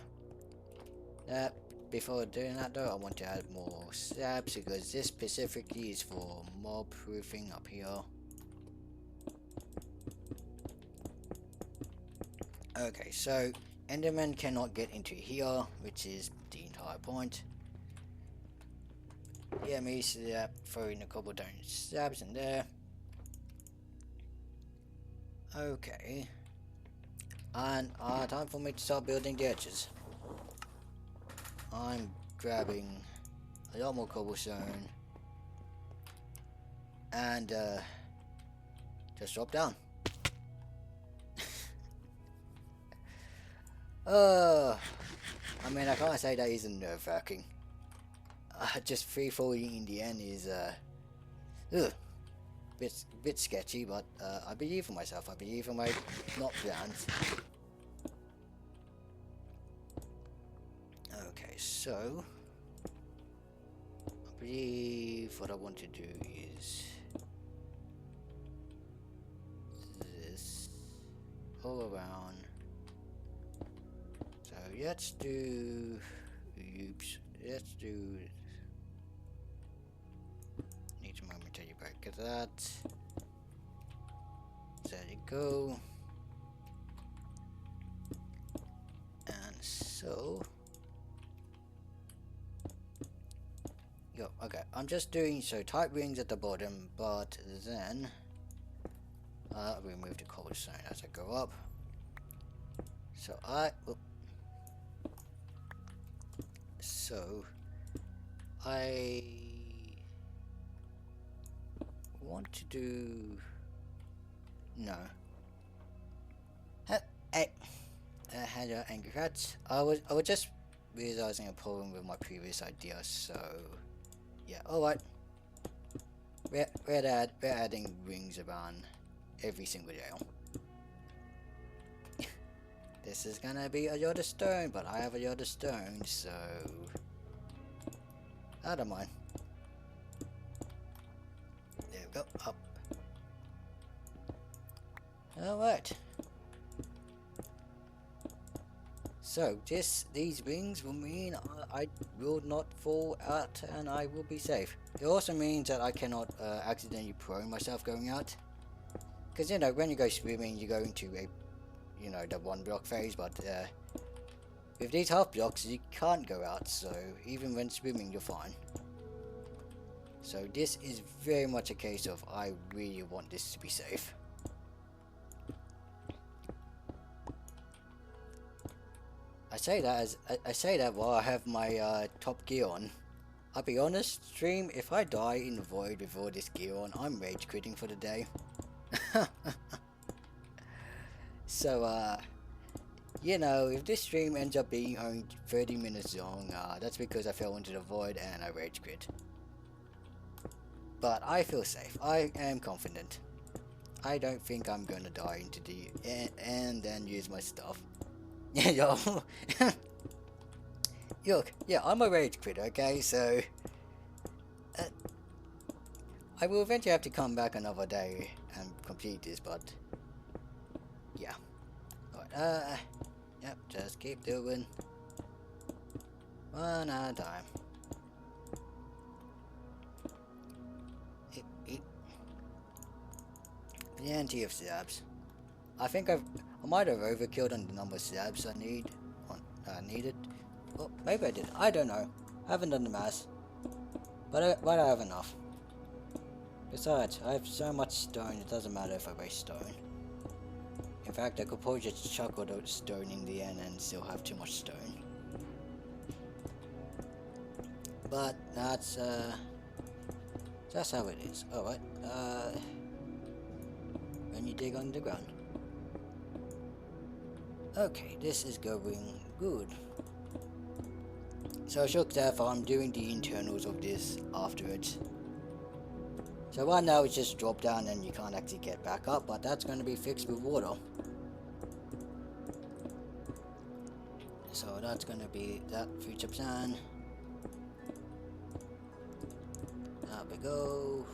Before doing that though, I want to add more slabs because this specifically is for mob proofing up here. Okay, so Enderman cannot get into here, which is the entire point. Yeah, me slab, throwing a couple down slabs in there. Okay. And time for me to start building the edges. I'm grabbing a lot more cobblestone and just drop down. I mean, I can't say that isn't nerve-wracking. Just free falling in the end is bit sketchy, but I believe in myself. I believe in my not plans. Okay, so I believe what I want to do is this all around. So let's do let's do need a momentary break of that. There you go. And so okay, I'm just doing so tight rings at the bottom, but then remove the cobblestone as I go up. So I want to do hello, angry cats. I was just realizing a problem with my previous idea. So yeah, all right. We're adding rings around every single jail. This is gonna be a lot of stone, but I have a lot of stone, so I don't mind. There we go, up. Alright. So these rings will mean I will not fall out and I will be safe. It also means that I cannot accidentally prone myself going out. Because you know, when you go swimming, you go into a, you know, the 1 block phase, but with these half blocks you can't go out, so even when swimming you're fine. So this is very much a case of I really want this to be safe. I say that while I have my top gear on. I'll be honest, stream, if I die in the void with all this gear on, I'm rage quitting for the day. So you know, if this stream ends up being only 30 minutes long, that's because I fell into the void and I rage quit. But I feel safe. I am confident. I don't think I'm gonna die into the and then use my stuff. Yeah, yo. Look, yeah, I'm a rage quit, okay? So I will eventually have to come back another day and complete this, but yeah. Alright, yep, just keep doing one at a time. Plenty of slabs. I think I might have overkilled on the number of slabs I needed. Well, maybe I did. I don't know. I haven't done the math. But I have enough. Besides, I have so much stone, it doesn't matter if I waste stone. In fact, I could probably just chuck all the stone in the end and still have too much stone. But that's how it is. Alright, when you dig underground. Okay, this is going good. So shook therefore I'm doing the internals of this afterwards. So right now it's just drop down and you can't actually get back up, but that's going to be fixed with water. So that's going to be that future plan. There we go.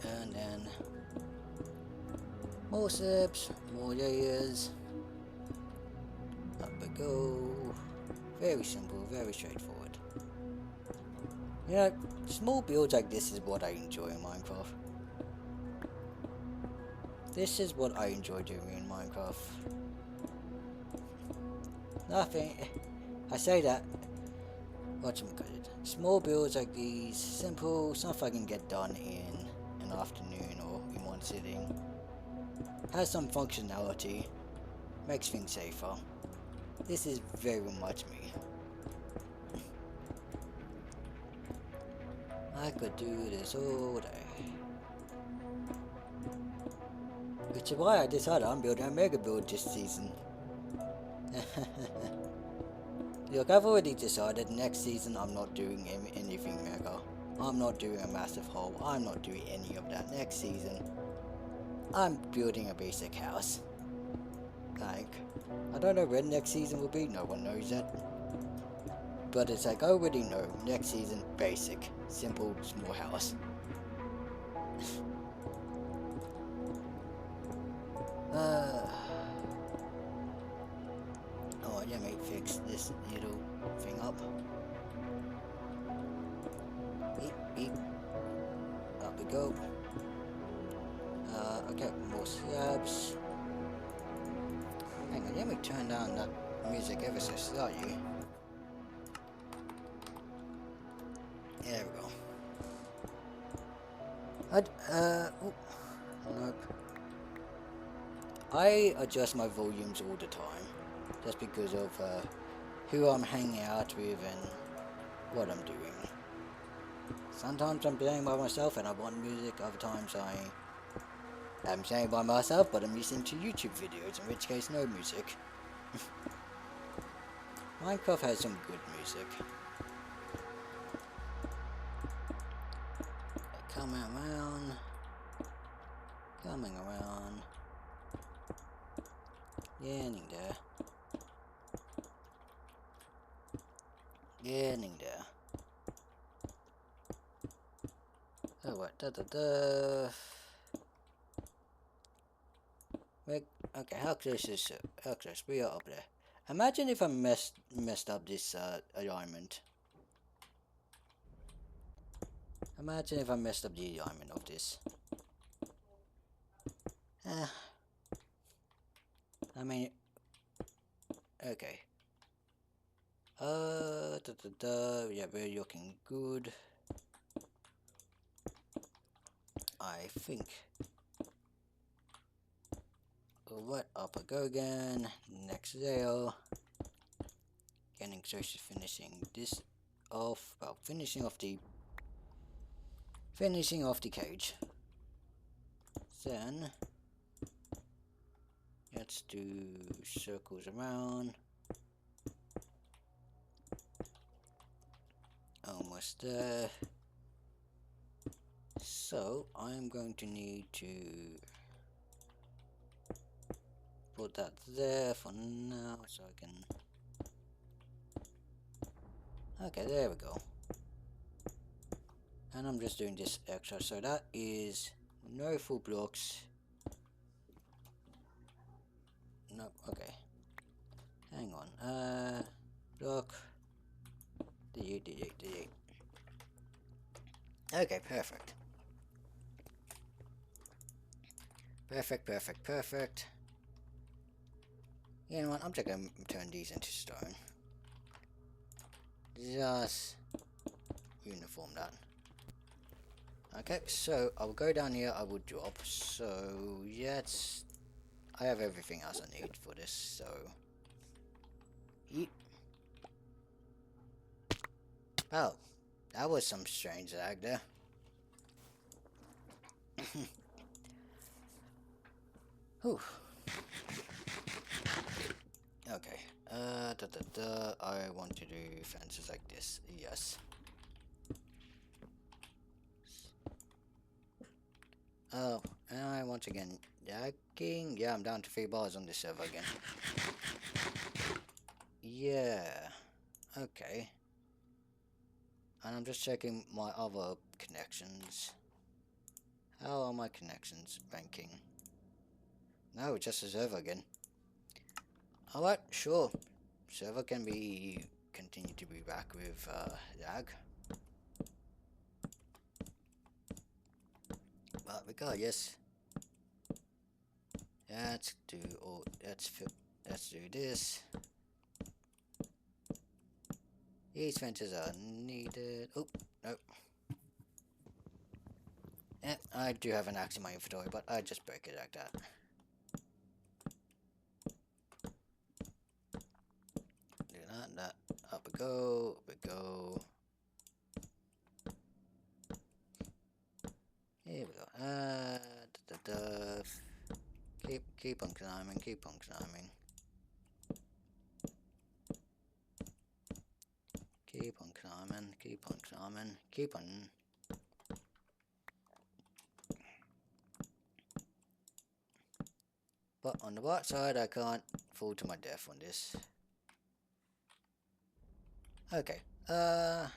And then more steps, more layers. Up we go. Very simple, very straightforward. You know, small builds like this is what I enjoy in Minecraft. This is what I enjoy doing in Minecraft. Nothing. I say that. Whatchamacallit. Small builds like these, simple stuff I can get done in an afternoon or in one sitting. Has some functionality. Makes things safer. This is very much me. I could do this all day. Which is why I decided I'm building a mega build this season. Look, I've already decided next season I'm not doing anything mega. I'm not doing a massive hole. I'm not doing any of that next season. I'm building a basic house. Like, I don't know when next season will be. No one knows that. But it's like, I already know, next season, basic, simple, small house. Oh, let me fix this little thing up. Beep, beep. Up we go. Okay, more slabs. Hang on, let me turn down that music ever so slightly. There we go. Nope. I adjust my volumes all the time, just because of who I'm hanging out with and what I'm doing. Sometimes I'm playing by myself and I want music, other times I'm saying by myself, but I'm listening to YouTube videos, in which case no music. Minecraft has some good music. Coming around. Coming around. Getting there. Getting there. Oh, what? Da da da. Okay, how close is it? How close? We are up there. Imagine if I messed up this alignment. Imagine if I messed up the alignment of this. I mean, okay. Yeah, we're looking good. I think. Alright, up I go again. Next layer. Getting close to finishing this off. Well, finishing off the cage. Then let's do circles around. Almost there. So I'm going to need to put that there for now, so I can. Okay, there we go. And I'm just doing this extra, so that is no full blocks. No, okay. Hang on. Block. Delete. Okay, perfect. Perfect. You know what? I'm just gonna turn these into stone. Just uniform that. Okay, so I will go down here. I will drop. So yeah, I have everything else I need for this. So eat. Oh, that was some strange lag there. Whew. Okay. I want to do fences like this. Yes. Oh, and I once again lagging. Yeah, I'm down to 3 bars on this server again. Yeah. Okay. And I'm just checking my other connections. How are my connections ranking? No, just a server again. Alright, sure. Server can continue to be back with lag. But regardless, let's do this. These fences are needed. Oh, no. I do have an axe in my inventory, but I just break it like that. Do that. Up we go. Here we go. Keep on climbing. Keep on. But on the right side, I can't fall to my death on this. Okay. Yeah,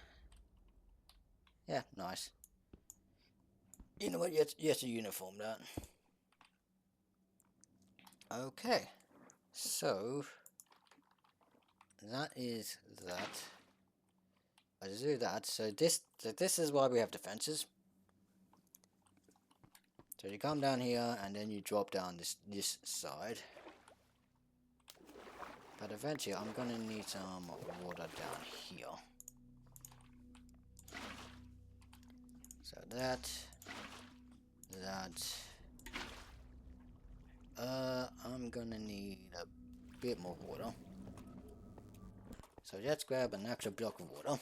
nice. You know what? Yes, a uniform that. Okay. So that is that. I just do that. So this is why we have defenses. So you come down here and then you drop down this side. But eventually I'm gonna need some water down here. So I'm gonna need a bit more water. So let's grab an extra block of water.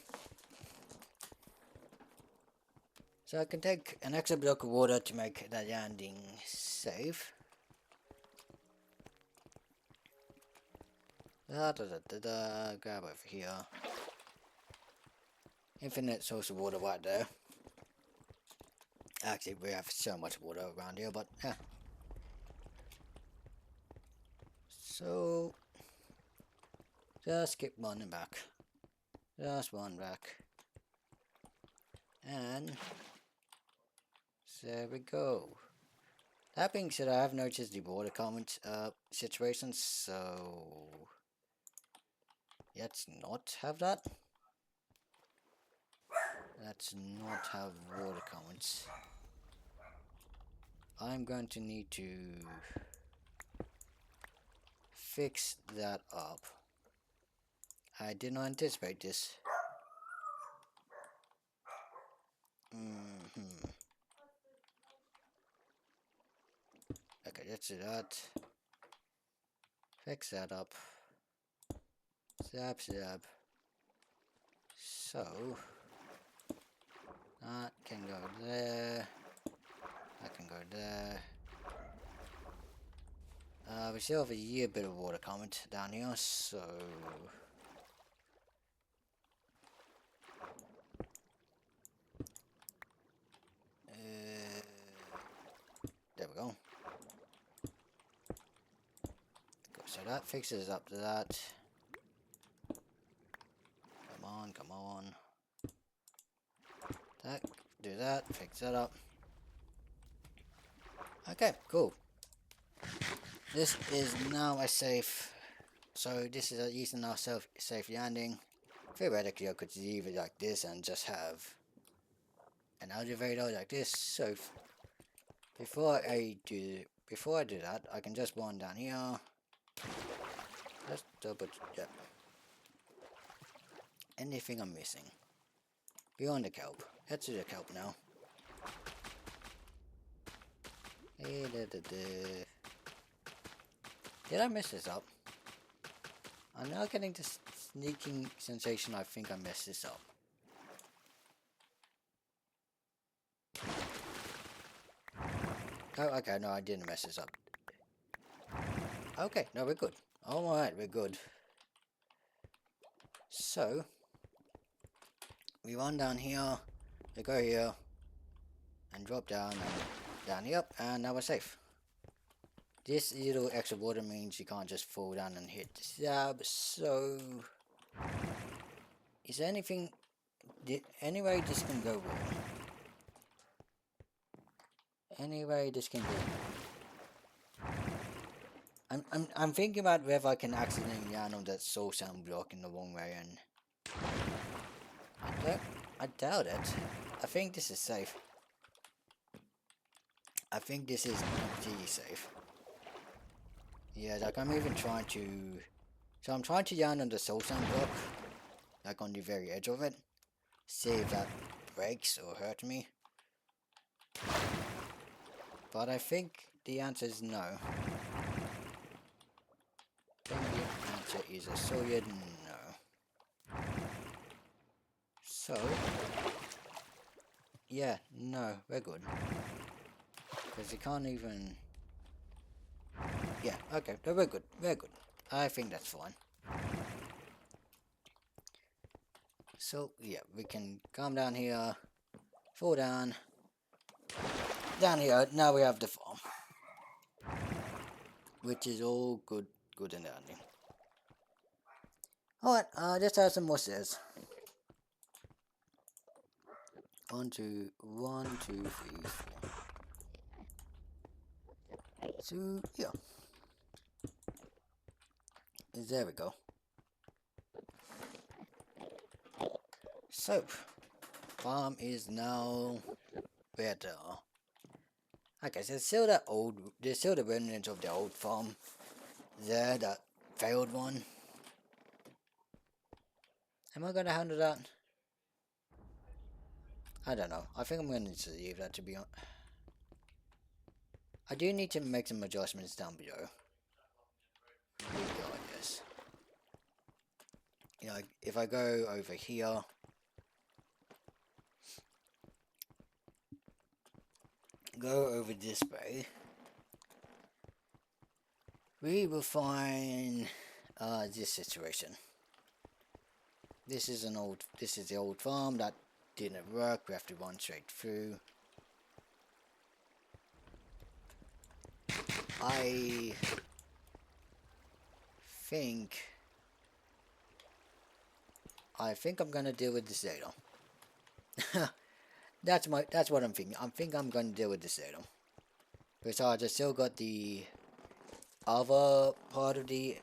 So I can take an extra block of water to make that landing safe. Grab over here. Infinite source of water right there. Actually, we have so much water around here, but yeah. So, just keep running back. Just run back. And there we go. That being said, I have noticed the water comment situation, so let's not have that. Let's not have water comments. I'm going to need to fix that up. I did not anticipate this. Okay, let's do that. Fix that up. Zap, zap. So, that can go there. That can go there. We still have a year bit of water comment down here, so there we go. So that fixes up to that. Come on, come on. That, do that, fix that up. Okay, cool. This is now a safe. So this is using our safe landing. Theoretically, I could leave it like this and just have an elevator like this. So before I do that, I can just run down here. Just double check. Anything I'm missing? Beyond the kelp. Let's do the kelp now. Did I mess this up? I'm now getting this sneaking sensation I think I messed this up. Oh, okay, no, I didn't mess this up. Okay, no, we're good. Alright, we're good. So, we run down here, we go here, and drop down, and down here, and now we're safe. This little extra water means you can't just fall down and hit the slab, so... Is there anything... Anyway, this can go wrong. Anyway, this can go wrong. I'm thinking about whether I can accidentally land on that soul sound block in the wrong way, and... I doubt it. I think this is safe. I think this is completely safe. Yeah, like I'm even trying to... So I'm trying to land on the soul sound block. Like on the very edge of it. See if that breaks or hurt me. But I think the answer is no. I think the answer is a solid no. So... Yeah, no, we're good. Because you can't even... Yeah, okay, no, we're good, we're good. I think that's fine. So, yeah, we can come down here, fall down, down here, now we have the farm. Which is all good and dandy. Alright, let's add some more stairs. 1, 2, 3, 4. So, yeah. There we go. So, farm is now better. Okay, so there's still the remnants of the old farm there, that failed one. Am I gonna handle that? I don't know. I think I'm gonna need to leave that, to be honest. I do need to make some adjustments down below. Yes. You know, if I go over here, go over this way, we will find this situation. This is the old farm that didn't work. We have to run straight through. I think I'm gonna deal with this later. That's what I'm thinking. I'm gonna deal with this later. Besides, I still got the other part of the.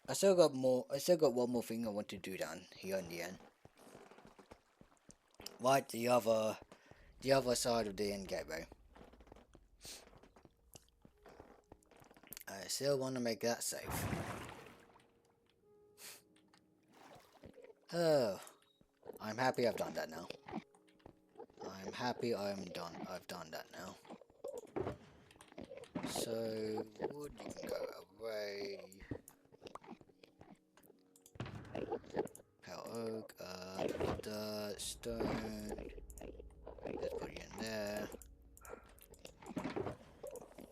I still got one more thing I want to do down here in the end. Right, the other side of the end gateway. I still want to make that safe. Oh, I'm happy I've done that now. I'm happy I've done that now. So, wood, you can go away. Pale oak, the stone. Let's put it in there.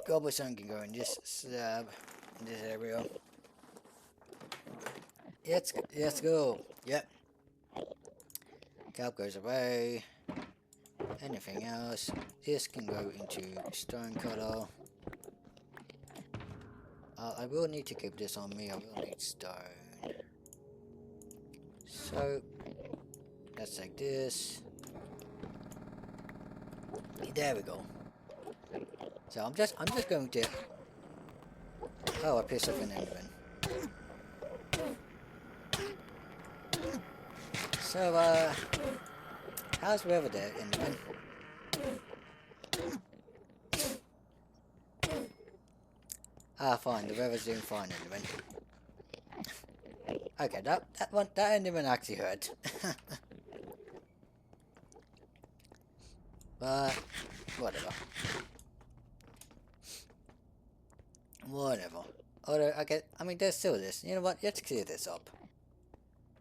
Cobblestone can go in this slab, in this area. Let's go. Yep. Kelp goes away. Anything else? This can go into stone cutter. I will need to keep this on me. I will need stone. So let's take this. There we go. So I'm just going to. Oh, I pissed off an enderman. So how's the weather there, enderman? Ah, fine. The weather's doing fine, enderman. Okay, that enderman actually hurt. But whatever. Whatever. Although I mean, there's still this. You know what? Let's clear this up.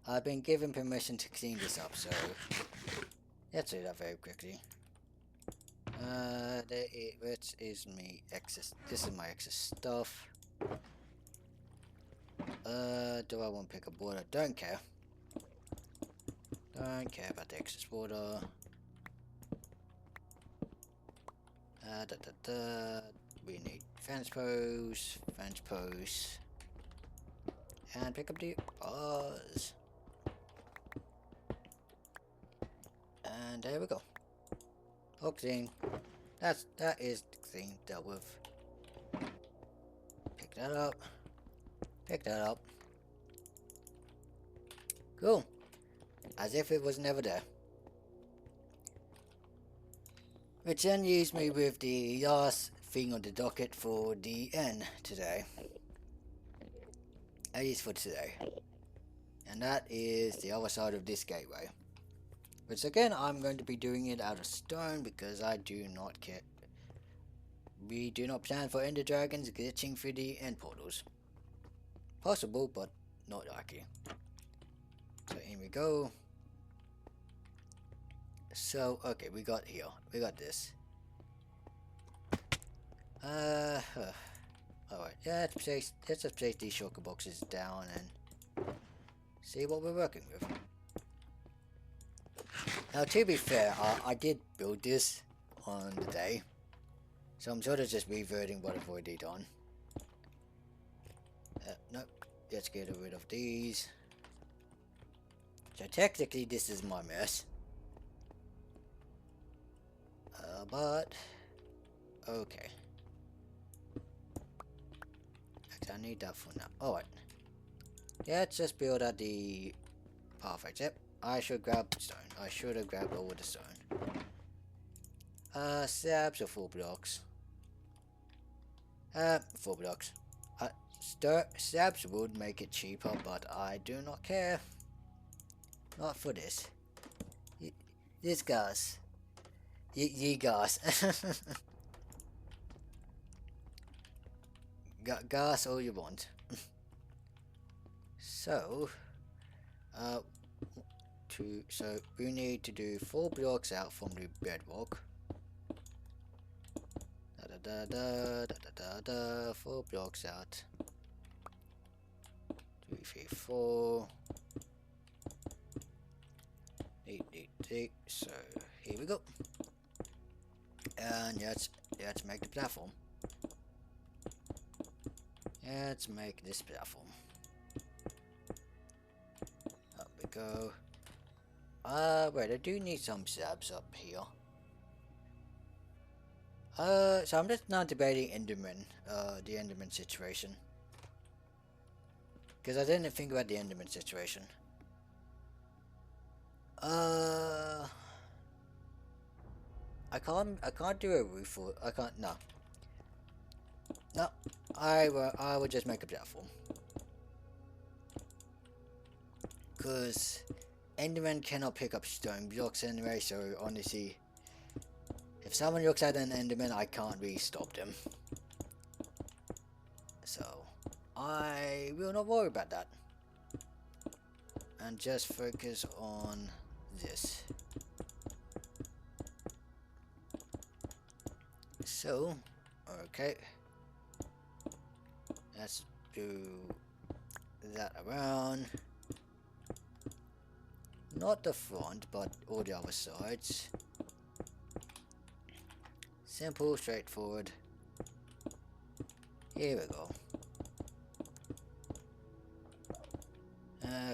I've been given permission to clean this up, so let's do that very quickly. Which is me excess. This is my excess stuff. Do I want to pick up water? Don't care. Don't care about the excess water. We need fence posts, and pick up the bars. And there we go. All clean. That is clean, dealt with. Pick that up. Pick that up. Cool. As if it was never there. Which then leaves me with the last thing on the docket for the end today. At least for today. And that is the other side of this gateway. Which again, I'm going to be doing it out of stone because I do not care. We do not plan for ender dragons glitching through the end portals. Possible, but not likely. So in we go. So, okay, we got here. We got this. Alright, yeah, let's just place these shulker boxes down and see what we're working with. Now, to be fair, I did build this on the day. So I'm sort of just reverting what I've already done. Nope, let's get rid of these. So technically this is my mess. But okay. Actually, I need that for now. Alright. Let's just build out the perfect. Yep. I should grab stone. I should have grabbed all the stone. Slabs or 4 blocks. 4 blocks. Slabs would make it cheaper, but I do not care. Not for this. This gas. Ye gas. Gas all you want. So, so we need to do 4 blocks out from the bedrock. da da da da da da. 4 blocks out. 2, 3, 4. 8, 8, 8. So here we go. And let's make the platform. Let's make this platform. Up we go. Wait, I do need some slabs up here. So I'm just now debating Enderman, the Enderman situation. Because I didn't think about the Enderman situation. I can't do a roof for, I can't, no. No, I will just make a platform. Because Enderman cannot pick up stone blocks anyway, so honestly, if someone looks at an Enderman, I can't really stop them. So, I will not worry about that. And just focus on this. So, okay. Let's do that around. Not the front, but all the other sides. Simple, straightforward. Here we go.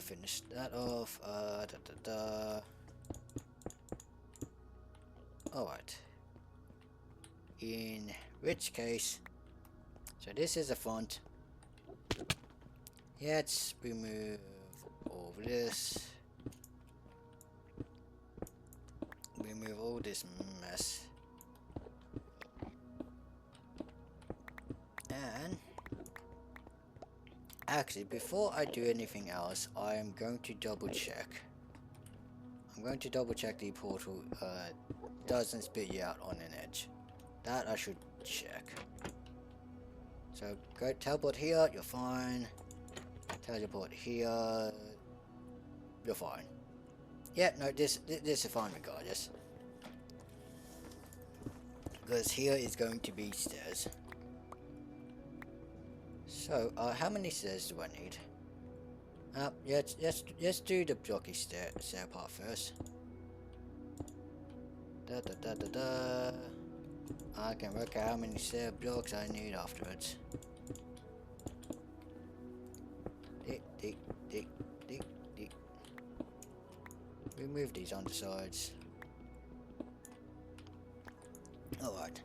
Finish that off. Alright. In which case, so this is the front. Let's remove all this. Remove all this mess. And actually, before I do anything else, I am going to double check. I'm going to double check the portal doesn't spit you out on an edge. That I should check. So go teleport here, you're fine. Teleport here, you're fine. Yeah, no, this is fine regardless. Because here is going to be stairs. So, how many stairs do I need? Yeah, let's do the blocky stair part first. Da da da da da. I can work out how many stair blocks I need afterwards. Dick, dick, dick, dick, dick. Remove these undersides. Alright.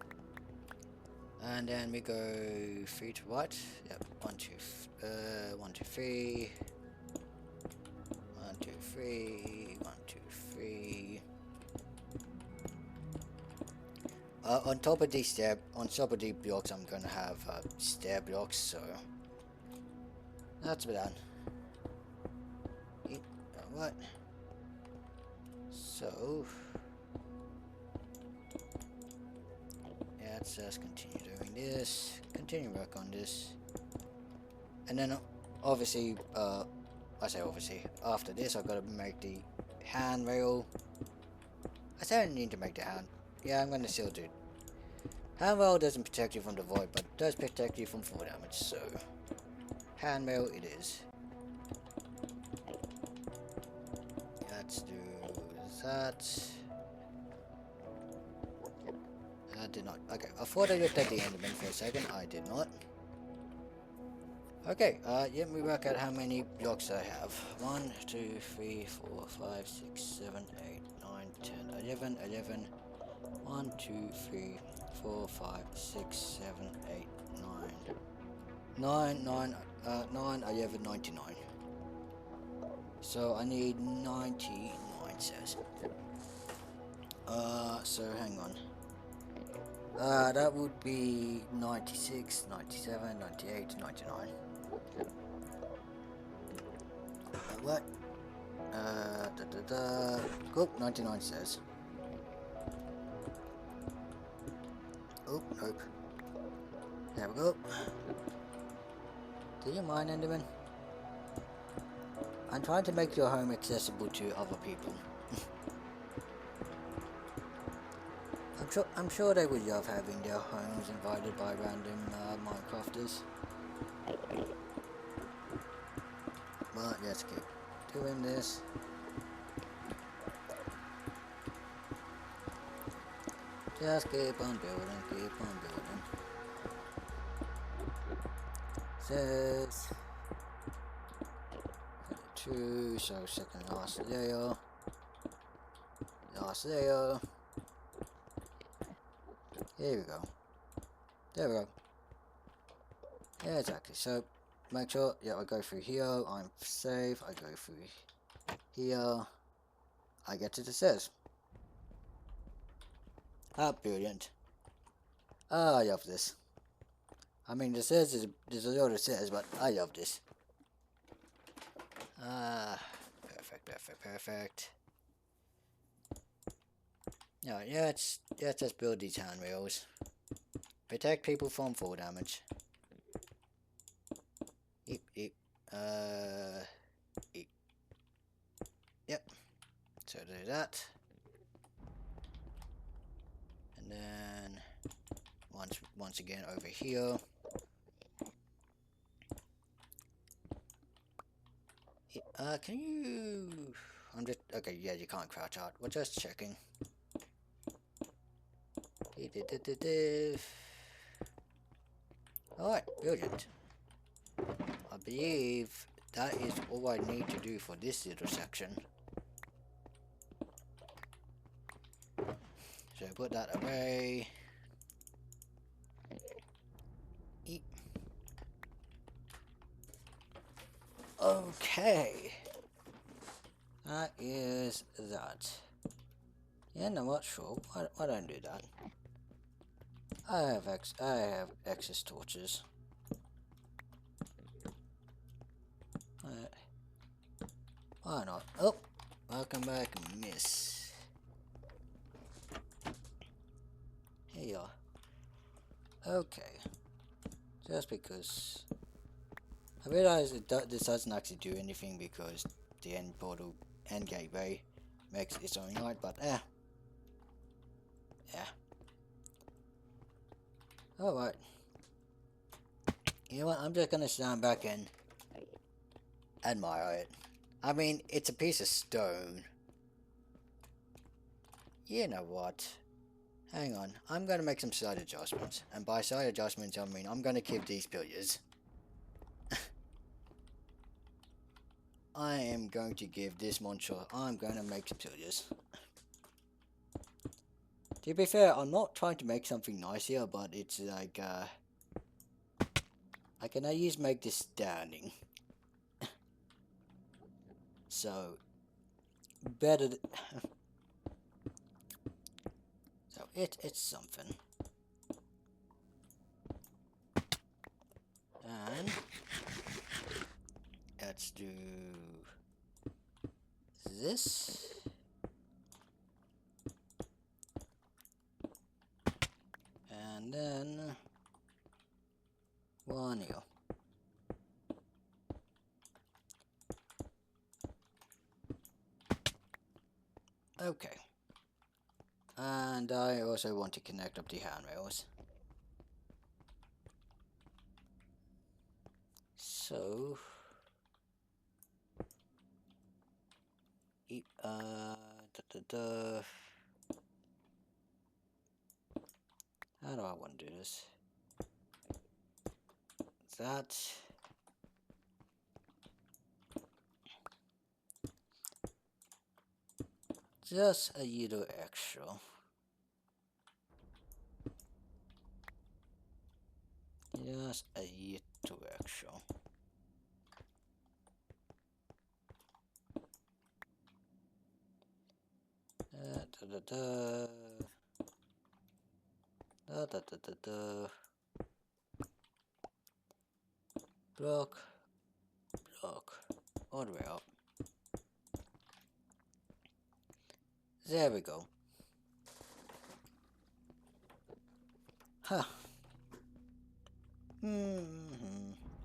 And then we go 3 to right. Yep, 1, 2, 1, 2, 3. 1, 2, 3. 1, 2, 3. On top of these blocks, I'm gonna have stair blocks, so that's done. Alright. So let's just continue doing this. Continue work on this, and then obviously, I say obviously, after this I've got to make the handrail. I say I need to make the hand. Yeah, I'm gonna still do. Handrail doesn't protect you from the void, but does protect you from fall damage. So handrail it is. Let's do that. I did not. Okay, I thought I looked at the Enderman for a second. I did not. Okay, let me work out how many blocks I have. 1, 2, 3, 4, 5, 6, 7, 8, 9, 10, 11, 11. 1, 2, 3, 4, 5, 6, 7, 8, 9. 9, 11, 99. So I need 99 cells. So hang on. That would be 96, 97, 98, 99. What? Cool, 99 says. Oh, nope. There we go. Do you mind, Enderman? I'm trying to make your home accessible to other people. I'm sure they would love having their homes invaded by random Minecrafters. But let's keep doing this. Just keep on building, keep on building. Says 2, so second last layer. Last layer. Here we go. There we go. Yeah, exactly. So make sure, yeah, I go through here, I'm safe, I go through here, I get to the stairs. Ah, brilliant. Ah, I love this. I mean, the stairs is, there's a lot of stairs, but I love this. Ah, perfect, perfect, perfect. No, yeah, let's just build these handrails. Protect people from fall damage. Eep, eep. Eep. Yep. So do that. And then once again over here. Can you? I'm just okay. Yeah, you can't crouch out. We're just checking. All right, brilliant. I believe that is all I need to do for this little section. So put that away. Eat. Okay. That is that. Yeah, no, what? Sure. Why don't do that? I have excess torches. Why not? Oh, welcome back, miss. Here you are. Okay. Just because I realize this doesn't actually do anything because the end portal and gateway makes its own light, but yeah. Alright. You know what? I'm just gonna stand back and admire it. I mean, it's a piece of stone. You know what? Hang on. I'm gonna make some slight adjustments. And by slight adjustments, I mean I'm gonna keep these pillars. I am going to give this monster. I'm gonna make some pillars. To be fair, I'm not trying to make something nice here, but it's like, I can at least make this standing. So, better. So, it's something. And, let's do this. And then, one here. Okay. And I also want to connect up the handrails. So, how do I want to do this? That. Just a little extra. Just a little extra. Block, block, all the way up. There we go. Huh.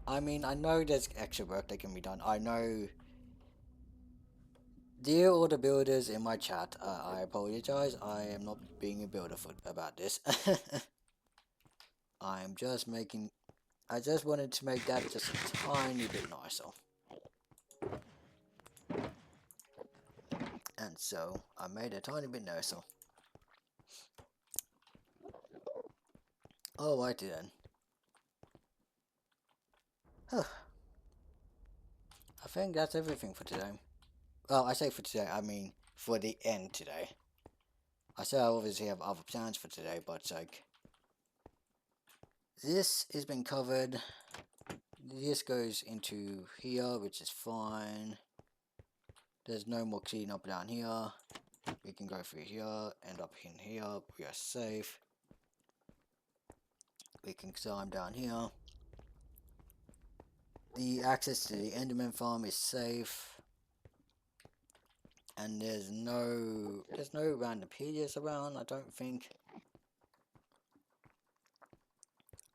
I mean, I know there's extra work that can be done. I know Dear all the builders in my chat, I apologize. I am not being a builder about this. I'm just making. I just wanted to make that just a tiny bit nicer. And so, I made a tiny bit nicer. Alrighty then. Huh. I think that's everything for today. Well, I say for today, I mean for the end today. I said I obviously have other plans for today, but it's like, this has been covered. This goes into here, which is fine. There's no more cleanup down here. We can go through here, end up in here. We are safe. We can climb down here. The access to the Enderman farm is safe. And there's no random pillars around, I don't think.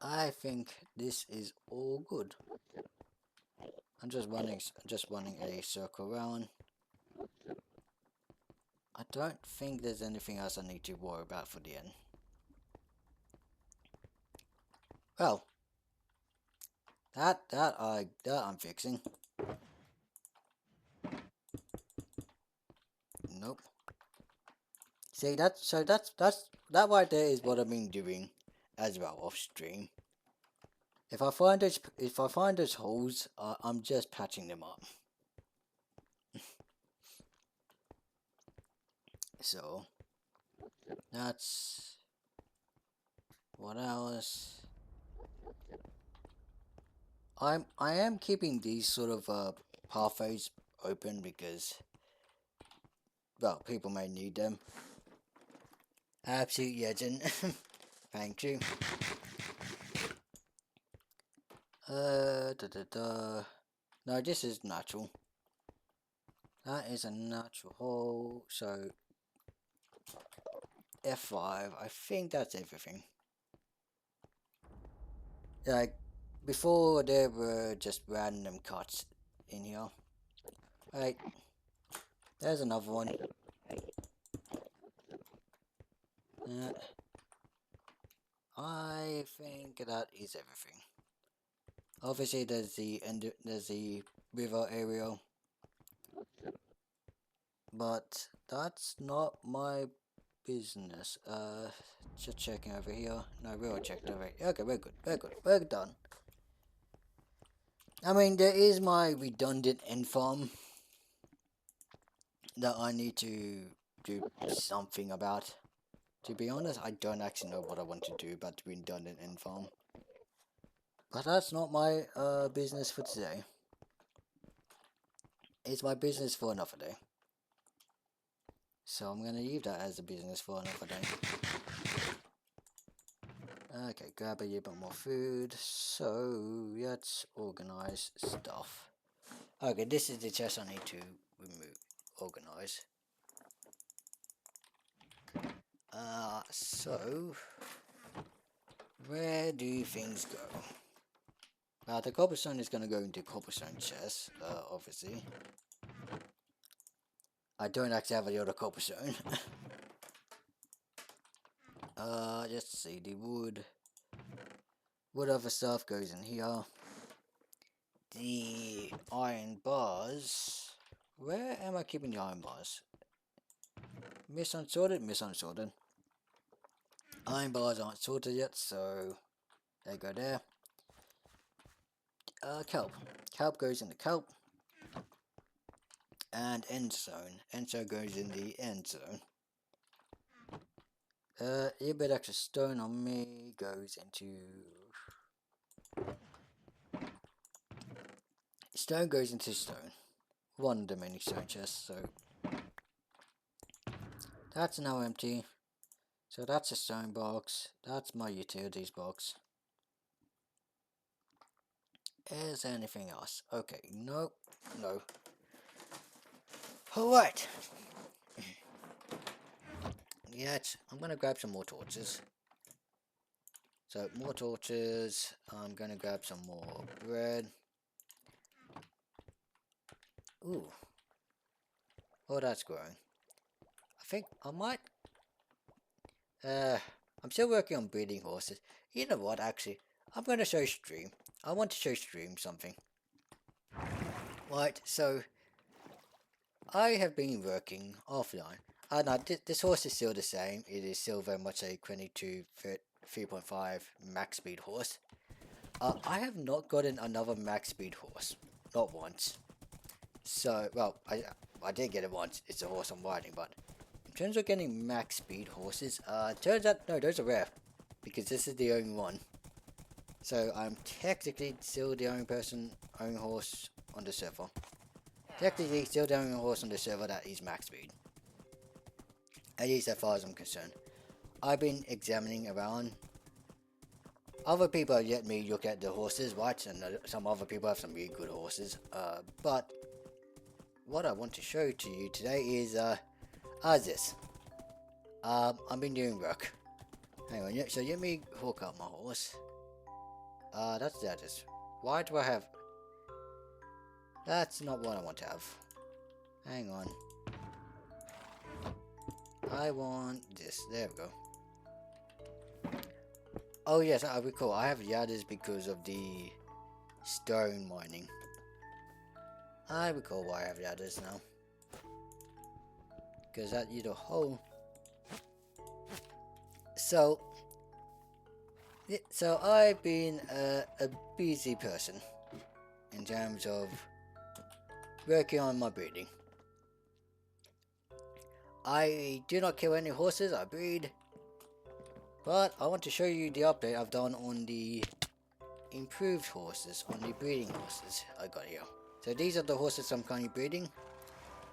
I think this is all good. I'm just running a circle around. I don't think there's anything else I need to worry about for the end. Well, that I'm fixing. Nope. See, that's that right there is what I've been doing as well off stream. If I find those holes, I'm just patching them up. So that's what else. I am keeping these sort of pathways open because, well, people may need them. Absolute legend. Thank you. No, this is natural. That is a natural hole, so F5, I think that's everything. Like, before there were just random cuts in here. Right, there's another one. I think that is everything. Obviously, there's the river area, but that's not my business. Just checking over here. No, we all checked over here. Okay, we're good. We're done. I mean, there is my redundant end farm that I need to do something about. To be honest, I don't actually know what I want to do about the redundant end farm. But that's not my business for today. It's my business for another day. So I'm going to leave that as a business for another day. Okay, grab a little bit more food. So, let's organize stuff. Okay, this is the chest I need to organize. So, where do things go? The cobblestone is going to go into cobblestone chest, obviously. I don't actually have a lot of cobblestone. Let's see, the wood. What other stuff goes in here? The iron bars. Where am I keeping the iron bars? Misunsorted. Iron bars aren't sorted yet, so they go there. Kelp. Kelp goes in the kelp. And end zone. End zone goes in the end zone. A little bit extra stone on me goes into... Stone goes into stone. One of the many stone chests, so... That's now empty. So that's a stone box. That's my utilities box. Is there anything else? Okay, no. Alright. Yet, I'm gonna grab some more torches. So, more torches. I'm gonna grab some more bread. Ooh. Oh, that's growing. I think I might. Uh, I'm still working on breeding horses. You know what? Actually, I'm going to show stream. I want to show stream something. Right. So I have been working offline. No, this horse is still the same. It is still very much a 22 3.5 max speed horse. I have not gotten another max speed horse. Not once. So, well, I did get it once. It's a horse I'm riding, but in terms of getting max speed horses, turns out, no, those are rare. Because this is the only one. So, I'm technically still the only only horse on the server. Technically, still the only horse on the server that is max speed. At least as far as I'm concerned. I've been examining around. Other people have let me look at the horses, right? And some other people have some really good horses. But what I want to show to you today is this. I've been doing work. Hang on, so let me hook up my horse. That's that is. Why do I have? That's not what I want to have. Hang on. I want this. There we go. Oh yes, I recall. I have ladders because of the stone mining. I recall why I have ladders now. Because that little hole. So I've been a busy person in terms of working on my breeding. I do not kill any horses, I breed. But I want to show you the update I've done on the improved horses, on the breeding horses I got here. So these are the horses I'm currently breeding.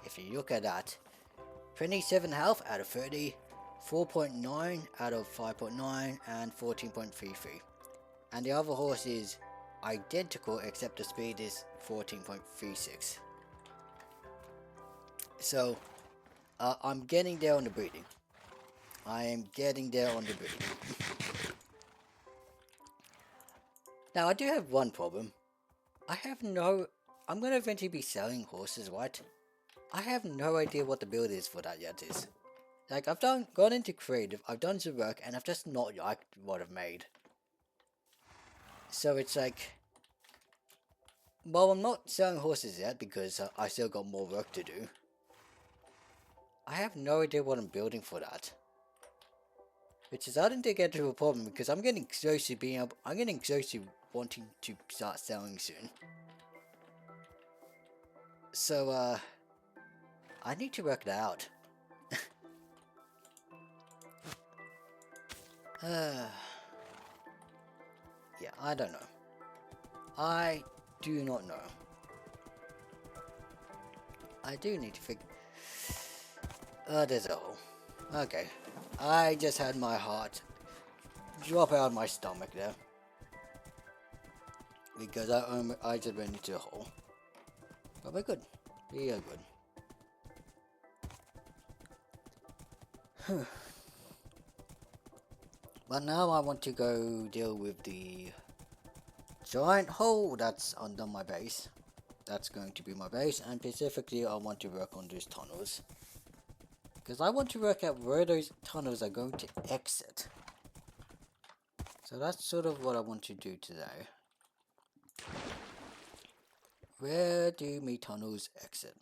If you look at that, 27 health out of 30, 4.9 out of 5.9, and 14.33. And the other horse is identical except the speed is 14.36. So I'm getting there on the breeding. I am getting there on the breeding. Now I do have one problem. I'm going to eventually be selling horses, right? I have no idea what the build is for that yet is. Like, I've gone into creative, I've done some work, and I've just not liked what I've made. So it's like, well, I'm not selling horses yet because I still got more work to do. I have no idea what I'm building for that. Which is starting to get to a problem because I'm getting close to wanting to start selling soon. So, I need to work that out. Yeah, I don't know. I do not know. I do need to figure... there's a hole. Okay. I just had my heart drop out of my stomach there. Because I just went into a hole. But we're good. We are good. But now I want to go deal with the giant hole that's under my base. That's going to be my base, and specifically I want to work on those tunnels. Because I want to work out where those tunnels are going to exit. So that's sort of what I want to do today. Where do my tunnels exit?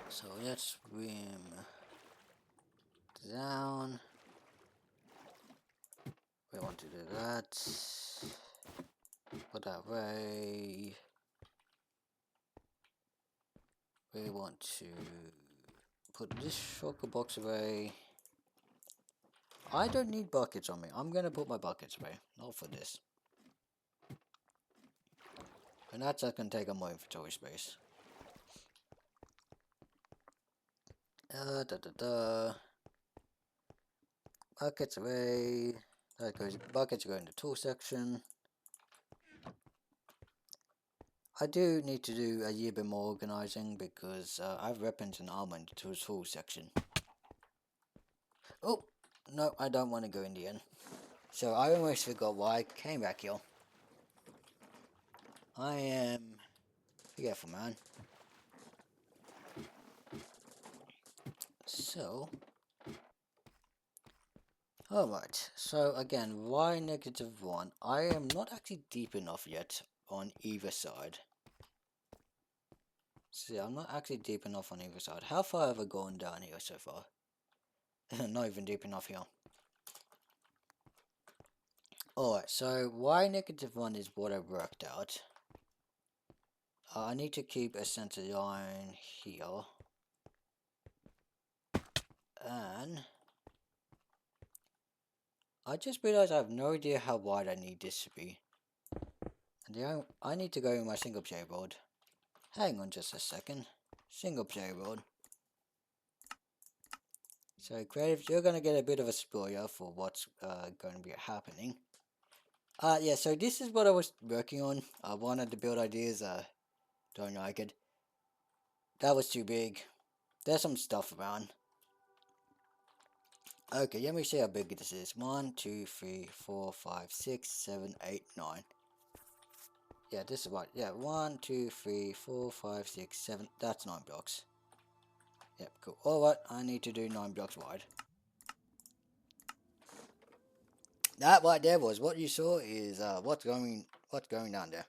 So let's swim down. We want to do that. Put that way. We want to put this shulker box away. I don't need buckets on me. I'm gonna put my buckets away. Not for this. And that's just gonna take up more inventory space. Buckets away. Buckets go in the tool section. I do need to do a little bit more organizing because I have weapons and armor in the tool section. Oh, no, I don't want to go in the end. So I almost forgot why I came back here. I am careful, man. So, alright, so again, y negative 1. I am not actually deep enough yet on either side. See, I'm not actually deep enough on either side. How far have I gone down here so far? Not even deep enough here. Alright, so y negative 1 is what I worked out. I need to keep a center line here. And I just realized I have no idea how wide I need this to be. And I need to go in my single player board. Hang on just a second. Single player board. So creative, you're going to get a bit of a spoiler for what's going to be happening. Yeah, so this is what I was working on. I wanted to build ideas, don't like it. That was too big. There's some stuff around. Okay, let me see how big this is. 1, 2, 3, 4, 5, 6, 7, 8, 9. Yeah, this is what. Yeah, 1, 2, 3, 4, 5, 6, 7. That's 9 blocks. Yep, cool. Alright, I need to do 9 blocks wide. That right there was what you saw is what's going down there.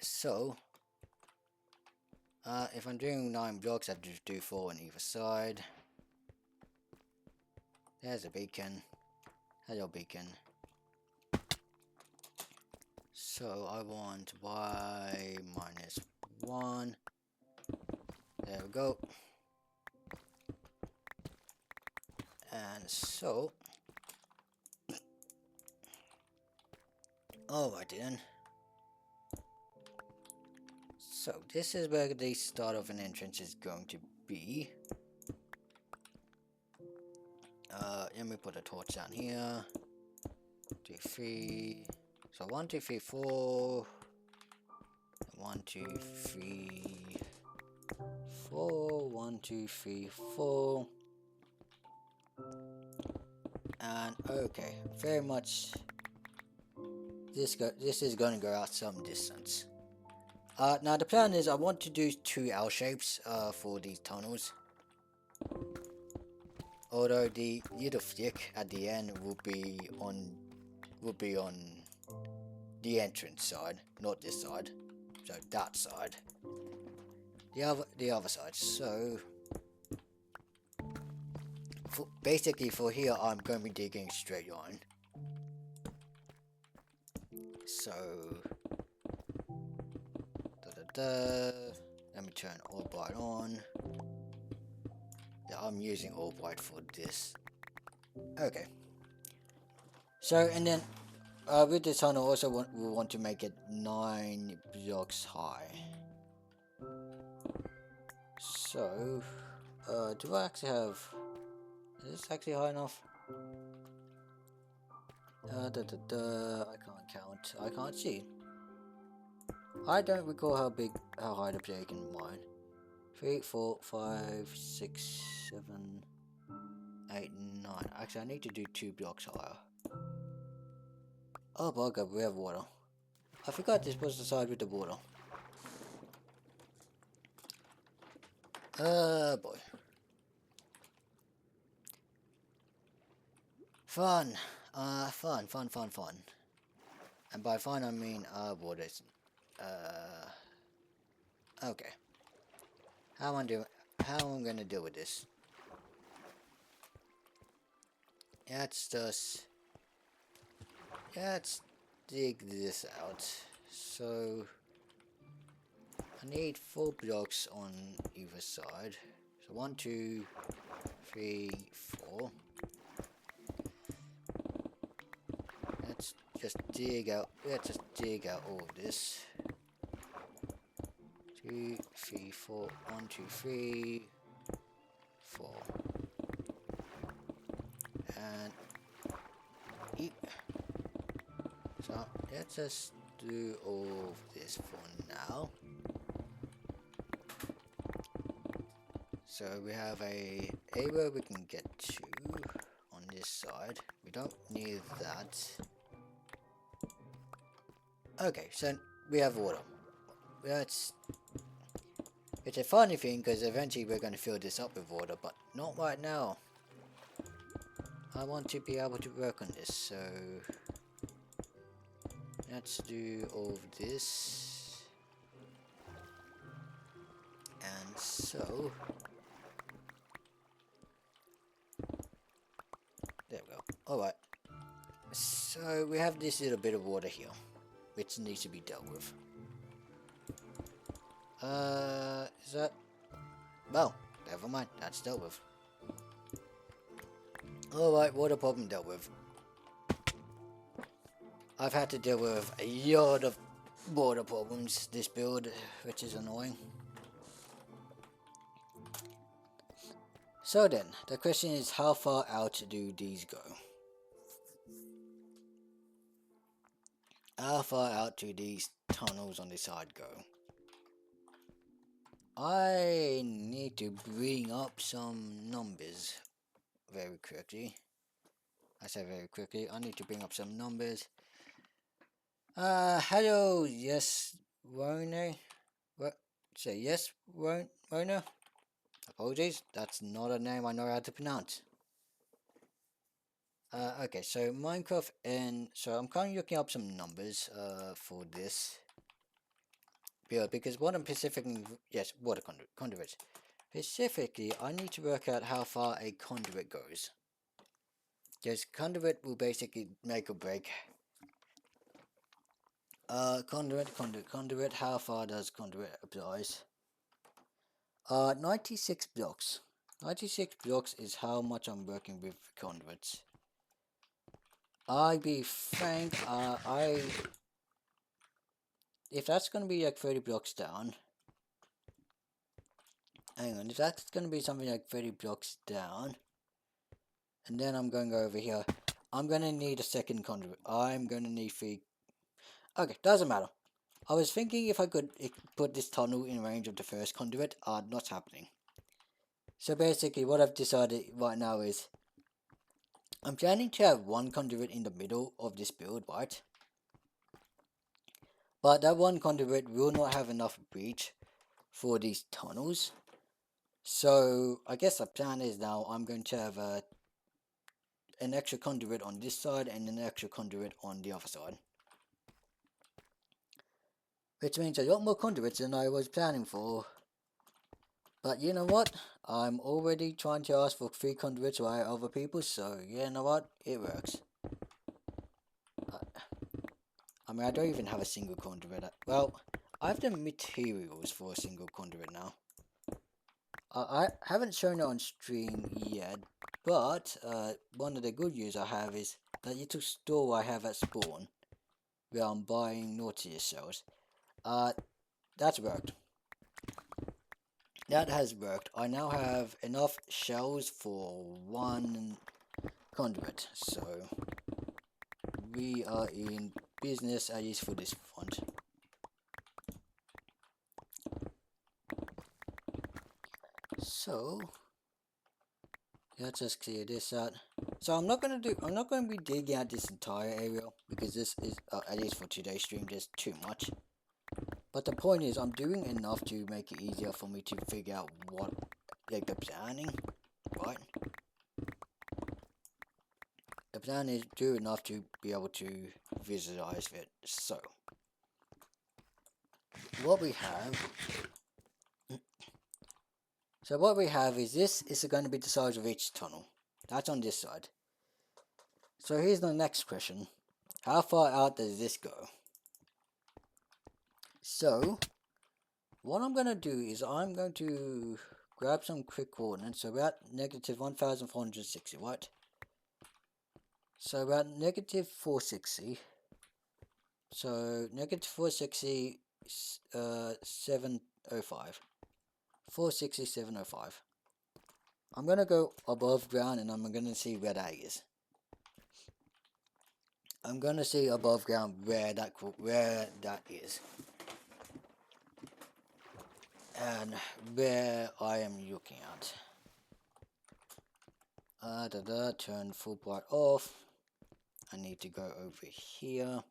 So if I'm doing 9 blocks, I just do 4 on either side. There's a beacon. Hello, beacon. So I want y minus 1. There we go. And so, alright then. So this is where the start of an entrance is going to be. Let me put a torch down here. 2, 3. So 1, 2, 3, 4. 1, 2, 3, 4. 1, 2, 3, 4. And okay, very much. This is going to go out some distance. Now the plan is I want to do 2 L shapes for these tunnels. Although the little flick at the end will be on the entrance side, not this side. So that side. The other side. So basically for here I'm going to be digging a straight line. So let me turn all bright on. Yeah, I'm using all bright for this. Okay. So and then with this tunnel also we want to make it 9 blocks high. So do I actually have, is this actually high enough? I can't count. I can't see. I don't recall how high the player can mine. 3, 4, 5, 6, 7, 8, 9. Actually, I need to do 2 blocks higher. Oh bugger, we have water. I forgot this was the side with the water. Boy. Fun. Fun. And by fun I mean, waters. Okay. How am I gonna deal with this? Let's dig this out. So I need 4 blocks on either side. So 1, 2, 3, 4. Let's just dig out all of this. 2, 3, 4. 1, 2, 3, 4. And eat. So let's just do all of this for now. So we have a area we can get to on this side. We don't need that. Okay, so we have water. That's it's a funny thing because eventually we're going to fill this up with water, but not right now. I want to be able to work on this, so let's do all of this. And so there we go. Alright. So we have this little bit of water here, which needs to be dealt with. Is that... Well, never mind, that's dealt with. Alright, water problem dealt with. I've had to deal with a lot of water problems this build, which is annoying. So then, the question is, how far out do these go? How far out do these tunnels on the side go? I need to bring up some numbers very quickly. I say very quickly, I need to bring up some numbers. Hello, yes, Rona? What? Say yes, Rona? Apologies, that's not a name I know how to pronounce. Okay, so Minecraft and... So I'm currently looking up some numbers, for this. Yeah, because what I'm specifically... Yes, water conduits. Specifically, I need to work out how far a conduit goes. Because conduit will basically make or break. Conduit, how far does conduit applies? 96 blocks. 96 blocks is how much I'm working with conduits. I be frank, if that's gonna be like 30 blocks down, hang on, if that's gonna be something like 30 blocks down, and then I'm going over here, I'm gonna need a second conduit. I'm gonna need 3. Okay, doesn't matter. I was thinking if I could put this tunnel in range of the first conduit, not happening. So basically what I've decided right now is, I'm planning to have one conduit in the middle of this build, right? But that one conduit will not have enough breach for these tunnels. So I guess the plan is now I'm going to have an extra conduit on this side and an extra conduit on the other side. Which means a lot more conduits than I was planning for. But you know what? I'm already trying to ask for 3 conduits by other people, so you know what? It works. I mean, I don't even have a single conduit. Well, I have the materials for a single conduit now. I haven't shown it on stream yet, but one of the good news I have is that little store I have at spawn, where I'm buying Nautilus shells. That's worked. That has worked. I now have enough shells for 1 conduit, so we are in business, at least for this front. So let's just clear this out. So I'm not gonna be digging out this entire area because this is at least for today's stream just too much. But the point is, I'm doing enough to make it easier for me to figure out what, like, the planning, right? The plan is do enough to be able to visualize it. So what we have is this is going to be the size of each tunnel. That's on this side. So here's the next question. How far out does this go? So what I'm going to do is I'm going to grab some quick coordinates. So we're at negative 1460, right? So we're at negative 460. So negative 460, 705. 460, 705. I'm going to go above ground and I'm going to see where that is. I'm going to see above ground where that is. And where I am looking at. Turn full bright off. I need to go over here.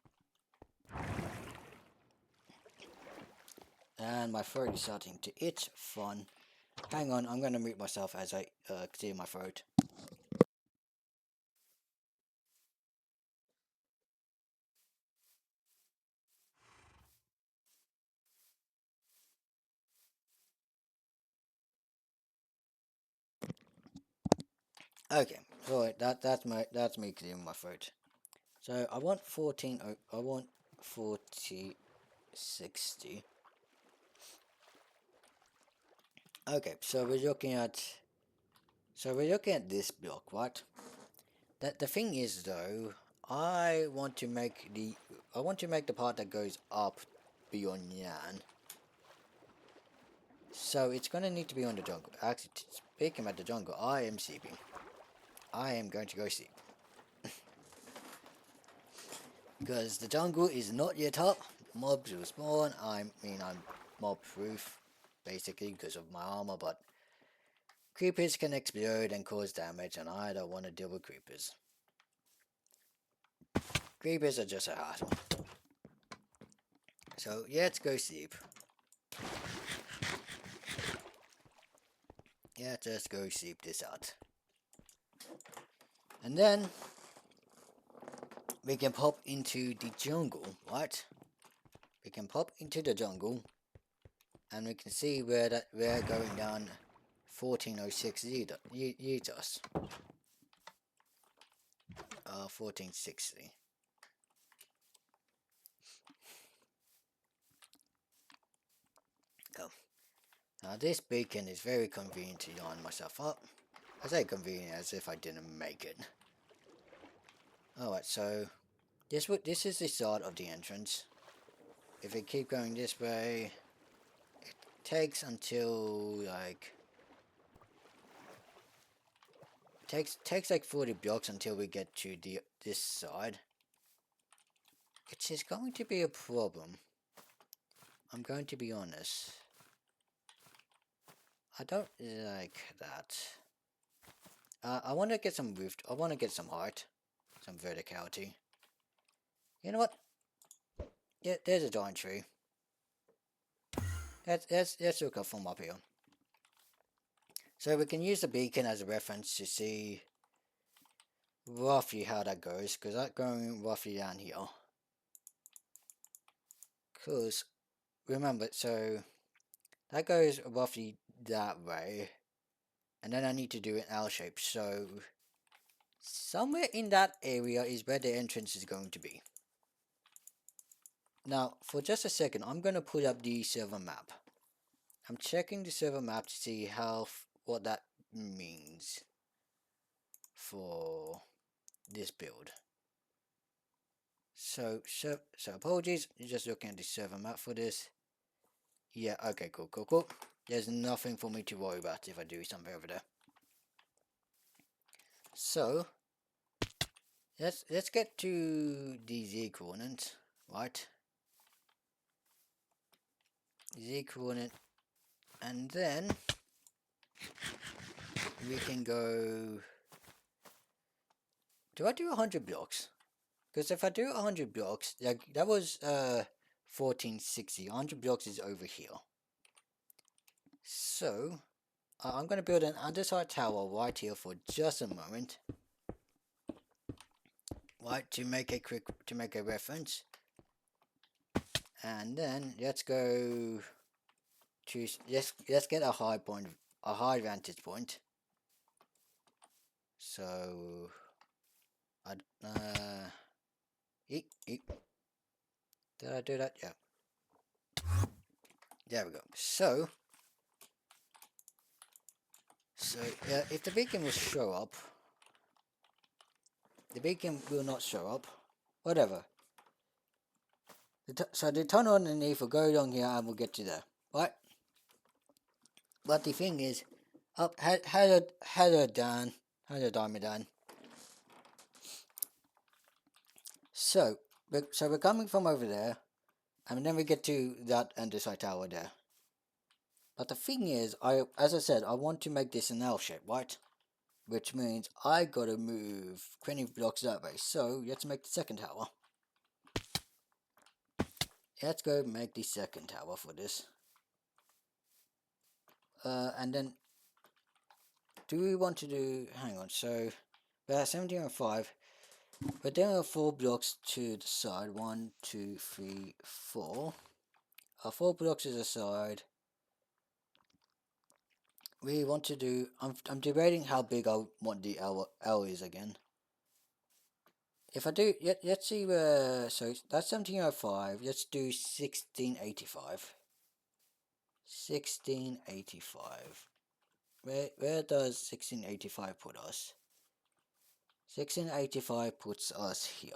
And my throat is starting to itch. Fun. Hang on, I'm gonna mute myself as I clear my throat. Okay, so that's me clearing my throat. So I want 14. I want 40, 60. Okay, so we're looking at. So we're looking at this block, right? That the thing is though, I want to make the part that goes up beyond Yan. So it's gonna need to be on the jungle. Actually, speaking about the jungle, I am sleeping. I am going to go sleep. Because the jungle is not yet up. Mobs will spawn. I'm mob proof, basically, because of my armor, but creepers can explode and cause damage, and I don't want to deal with creepers. Creepers are just a hassle. So, yeah, let's go sleep. Yeah, just go sleep this out. And then, we can pop into the jungle, right? We can pop into the jungle, and we can see where we're going down 1406 liters. 1460. Go. Now this beacon is very convenient to line myself up. I say convenient as if I didn't make it. Alright, so this is the start of the entrance. If we keep going this way, it takes until like takes like 40 blocks until we get to this side. Which is going to be a problem. I'm going to be honest. I don't like that. I want to get some roof. I want to get some height, some verticality. You know what? Yeah, there's a giant tree. Let's look up from up here. So we can use the beacon as a reference to see roughly how that goes, because that's going roughly down here. Because remember, so that goes roughly that way, and then I need to do an L shape. So somewhere in that area is where the entrance is going to be. Now, for just a second, I'm going to pull up the server map. I'm checking the server map to see what that means for this build. So apologies, you're just looking at the server map for this. Yeah, okay, cool. There's nothing for me to worry about if I do something over there. So let's get to the Z coordinate, right? Z coordinate, and then we can go. Do I do 100 blocks? Because if I do 100 blocks, like that was 1460. 100 blocks is over here. So I'm going to build an underside tower right here for just a moment. Right, to make a reference. And then let's go to let's get a high vantage point. So eat. Did I do that? Yeah. There we go. So yeah, if the beacon will show up, the beacon will not show up. Whatever. So the tunnel underneath will go along here and we'll get to there. Right? But the thing is, hello Dan. Hello Diamond. So we're coming from over there, and then we get to that andesite tower there. But the thing is, as I said, I want to make this an L shape, right? Which means I gotta move 20 blocks that way. So let's make the second tower. Let's go make the second tower for this. And then, do we want to do, hang on, so we're at 1705. We're doing 4 blocks to the side. 1, 2, 3, 4. 4 blocks to the side. We want to do, I'm debating how big I want the L is again. If I do, let's see where, so that's 1705, let's do 1685. 1685. Where does 1685 put us? 1685 puts us here.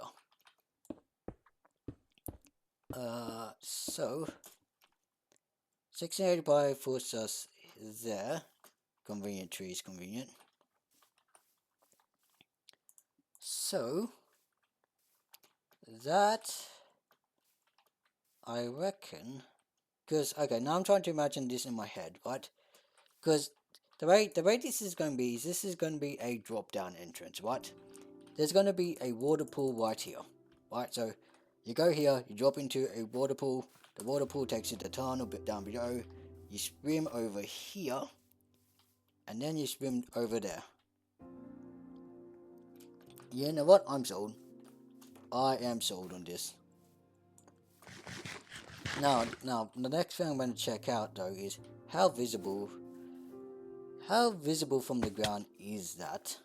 So 1685 puts us there. Convenient trees, convenient. So that, I reckon, because okay, now I'm trying to imagine this in my head, right? Because the way this is going to be is this is going to be a drop down entrance, right? There's going to be a water pool right here, right? So you go here, you drop into a water pool. The water pool takes you to the tunnel bit down below. You swim over here, and then you swim over there. You know what? I'm sold. I am sold on this. Now, the next thing I'm going to check out though is how visible from the ground is that?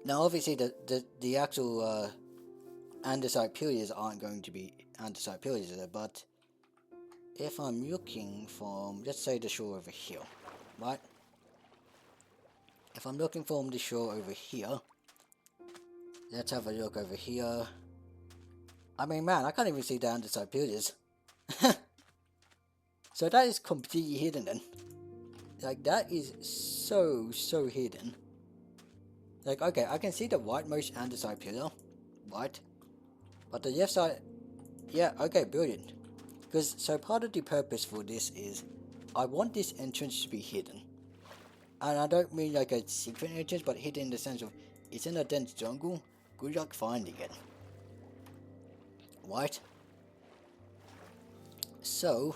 Now, obviously, the actual andesite pillars aren't going to be andesite pillars there, but if I'm looking from, let's say, the shore over here, right? If I'm looking from the shore over here, let's have a look over here. I mean, man, I can't even see the andesite pillars. So that is completely hidden then. Like, that is so hidden. Like, okay, I can see the rightmost andesite pillar, right? But the left side, yeah, okay, brilliant. Because, so part of the purpose for this is, I want this entrance to be hidden. And I don't mean like a secret entrance, but hidden in the sense of, it's in a dense jungle, good luck finding it. Right? So,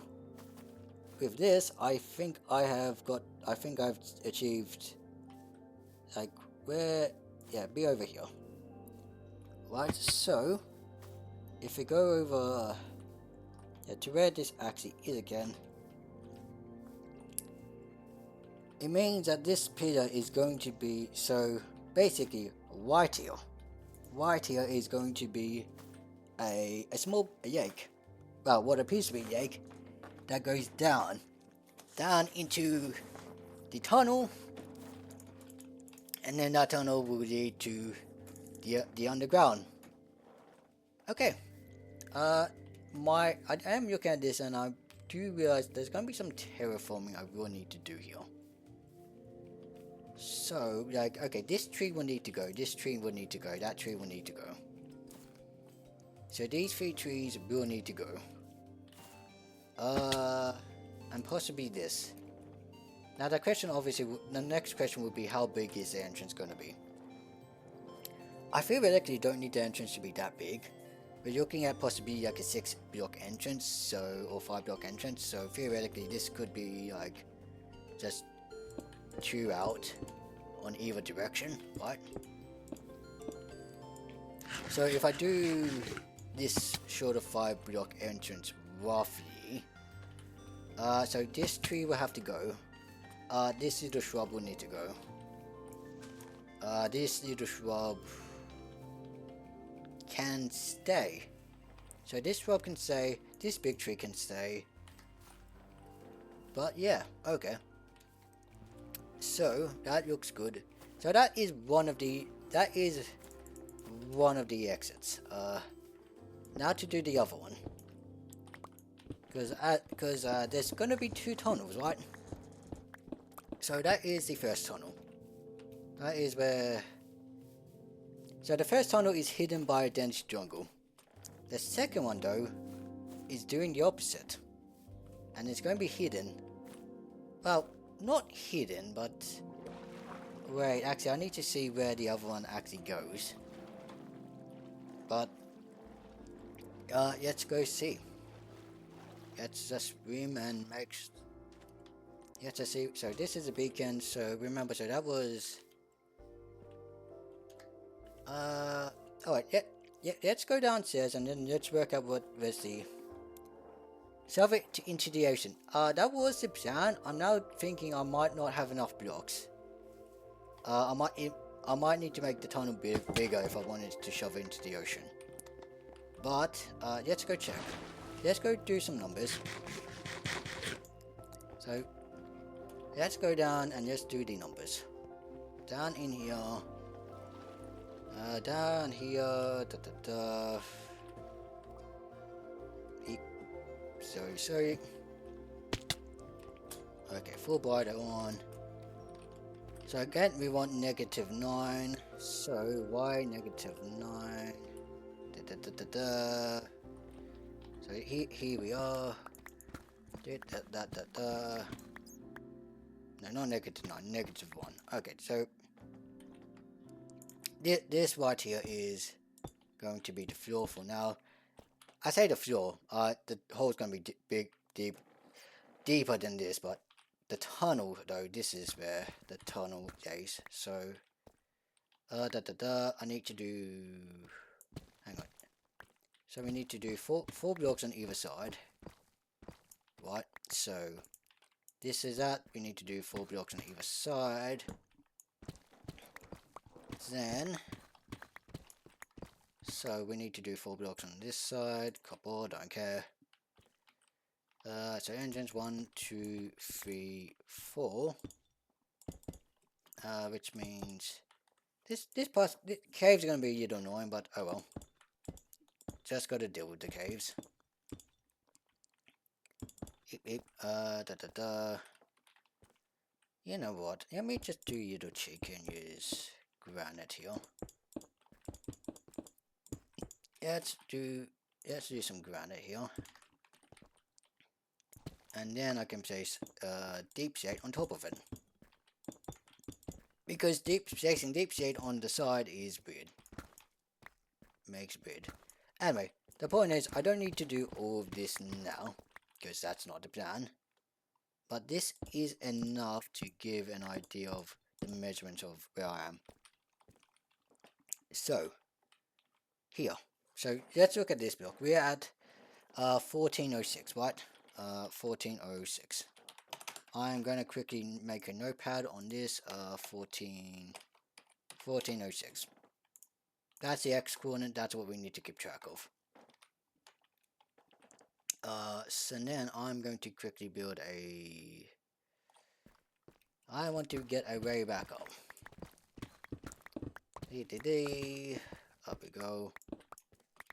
with this, I think I've achieved, like, where, yeah, be over here. Right, so, if we go over, yeah, to where this actually is again, it means that this pillar is going to be, so, basically, right here is going to be a small yake, well, what appears to be a yake, that goes down into the tunnel, and then that tunnel will lead to the underground. Okay, I am looking at this and I do realize there's going to be some terraforming I will need to do here. So, like, okay, this tree will need to go, this tree will need to go, that tree will need to go. So these 3 trees will need to go. And possibly this. Now the question obviously, the next question would be how big is the entrance going to be? I theoretically don't need the entrance to be that big. We're looking at possibly like a 6 block entrance, so, or 5 block entrance, so theoretically this could be like just 2 out on either direction, right? So if I do this short of 5 block entrance roughly, so this tree will have to go. This little shrub will need to go. This little shrub can stay. So this shrub can stay, this big tree can stay. But yeah, okay. So that looks good. So that is one of the exits. Now to do the other one. Because there's gonna be 2 tunnels, right? So that is the first tunnel. That is where... So the first tunnel is hidden by a dense jungle. The second one, though, is doing the opposite. And it's going to be hidden. Well, not hidden, but... Wait, actually, I need to see where the other one actually goes. But... let's go see. let's just swim and make. Let's just see. So this is a beacon. So remember, so that was. Alright, yeah, let's go downstairs and then let's work out what was the. Shove it into the ocean. That was the plan. I'm now thinking I might not have enough blocks. I might need to make the tunnel bigger if I wanted to shove it into the ocean. But, let's go check. Let's go do some numbers. So, let's go down and let's do the numbers. Down in here. Down here. Sorry. Okay, full brighter on. So again, we want -9. So why -9? So here we are. No, not -9, -1. Okay, so this right here is going to be the floor for now. I say the floor. The hole's going to be deeper than this, but the tunnel though, this is where the tunnel is. So, I need to do. Hang on. So we need to do four blocks on either side. Right. So this is that. We need to do 4 blocks on either side. Then. So we need to do 4 blocks on this side. Couple, don't care. So engines 1, 2, 3, 4. Which means this caves are gonna be a little annoying, but oh well. Just gotta deal with the caves. You know what? Let me just do little chicken use granite here. Let's do some granite here. And then I can place deep shade on top of it. Because placing deep shade on the side is weird. Makes weird. Anyway, the point is I don't need to do all of this now. Because that's not the plan. But this is enough to give an idea of the measurement of where I am. So, here. So, let's look at this block. We're at 1406, right? 1406. I'm going to quickly make a notepad on this, 1406. That's the X coordinate, that's what we need to keep track of. So then I'm going to quickly build I want to get a way back up. Up we go.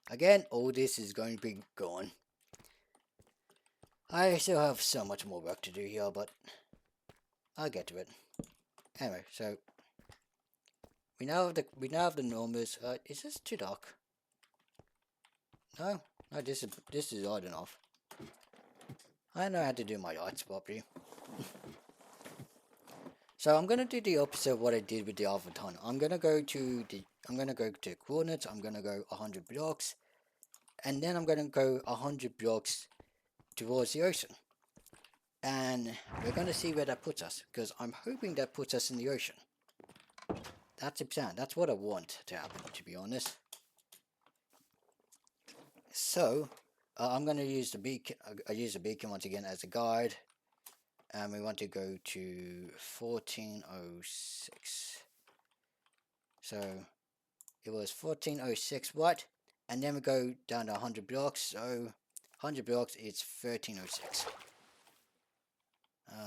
Again, all this is going to be gone. I still have so much more work to do here, but I'll get to it. Anyway, so we now have the numbers. Is this too dark? No, this is odd enough. I know how to do my lights properly. So I'm gonna do the opposite of what I did with the other tunnel. I'm gonna go to coordinates. I'm gonna go 100 blocks, and then I'm gonna go 100 blocks towards the ocean. And we're gonna see where that puts us, because I'm hoping that puts us in the ocean. That's the plan. That's what I want to happen, to be honest. So I'm gonna use the beacon. I use the beacon once again as a guide. And we want to go to 1406. So it was 1406, what? And then we go down to 100 blocks. So 100 blocks is 1306.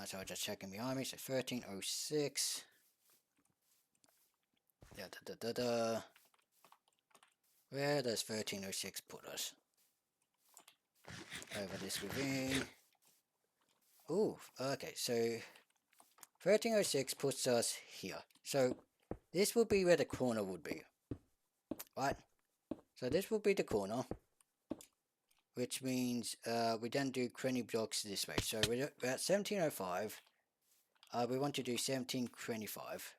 So I'm just checking behind me. So 1306. Where does 1306 put us? Over this ravine. Ooh, okay, so 1306 puts us here. So this will be where the corner would be. Right? So this will be the corner. Which means we then do 20 blocks this way. So we're at 1705. We want to do 1725.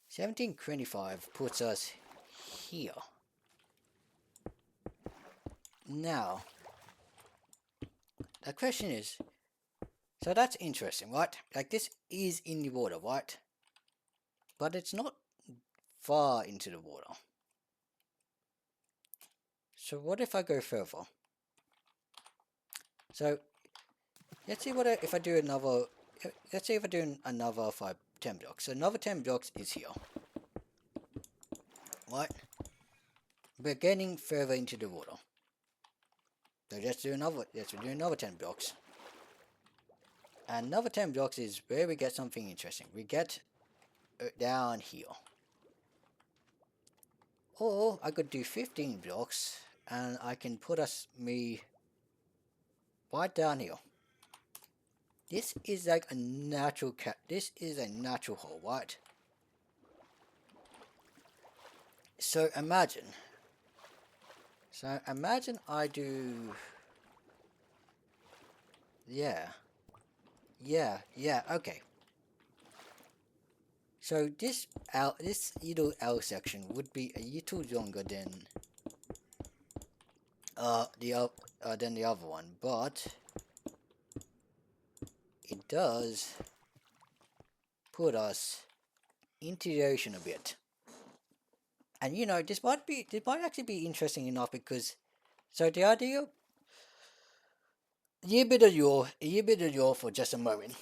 1725 puts us here. Now, the question is, so that's interesting, right? Like this is in the water, right? But it's not far into the water. So what if I go further? So let's see if I do another. Let's see if I do another 10 blocks. So another 10 blocks is here, right? We're getting further into the water. So let's do another. Let's do another 10 blocks. And another 10 blocks is where we get something interesting. We get down here. Or I could do 15 blocks and I can put me right down here. This is like a natural this is a natural hole, right? So imagine I do, yeah, okay. So this little L section would be a little longer than the other one, but it does put us into the ocean a bit. And you know, this might actually be interesting enough because, so the idea, a little bit of lore for just a moment.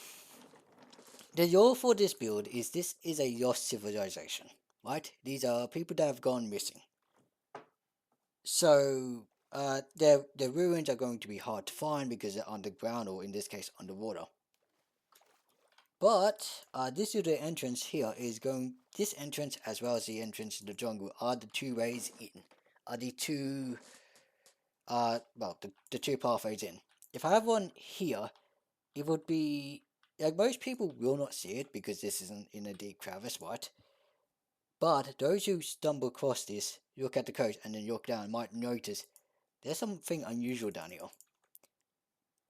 The lore for this build is this is a lost civilization, right? These are people that have gone missing. So, their ruins are going to be hard to find because they're underground, or in this case, underwater. But this little entrance here is this entrance as well as the entrance to the jungle are the two ways in. Are the two, the two pathways in. If I have one here, it would be, like, most people will not see it because this isn't in a deep crevice, right? But those who stumble across this, look at the coast and then look down, might notice there's something unusual down here.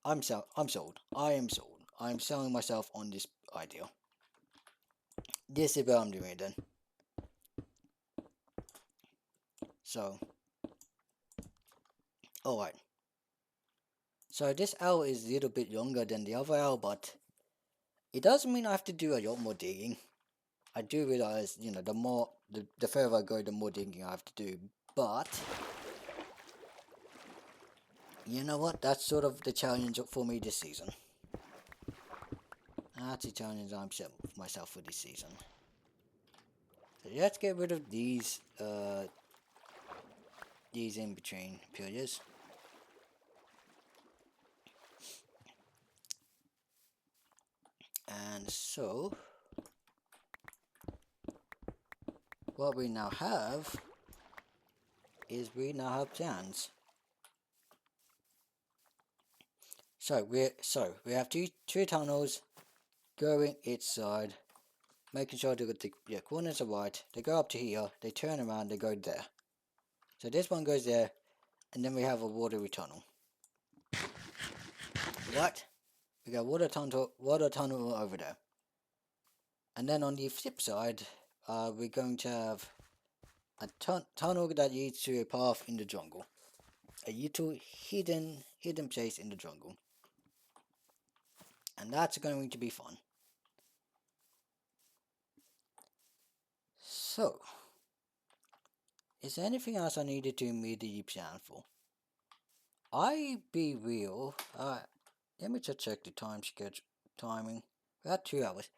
I'm sold. I am sold. I am selling myself on this idea. This is what I'm doing then. So, alright. So this L is a little bit longer than the other L, but it doesn't mean I have to do a lot more digging. I do realize, you know, the further I go, the more digging I have to do. But you know what? That's sort of the challenge for me this season. That's the challenge I'm set with myself for this season. So let's get rid of these in between periods. And so what we now have is we now have plans. So we have two tunnels going each side, making sure that the corners are right. They go up to here, they turn around, they go there. So this one goes there, and then we have a watery tunnel. Right? We got water tunnel over there. And then on the flip side, we're going to have a tunnel that leads to a path in the jungle. A little hidden place in the jungle. And that's going to be fun. So, is there anything else I needed to immediately plan for? I be real. Let me just check the timing. We got 2 hours.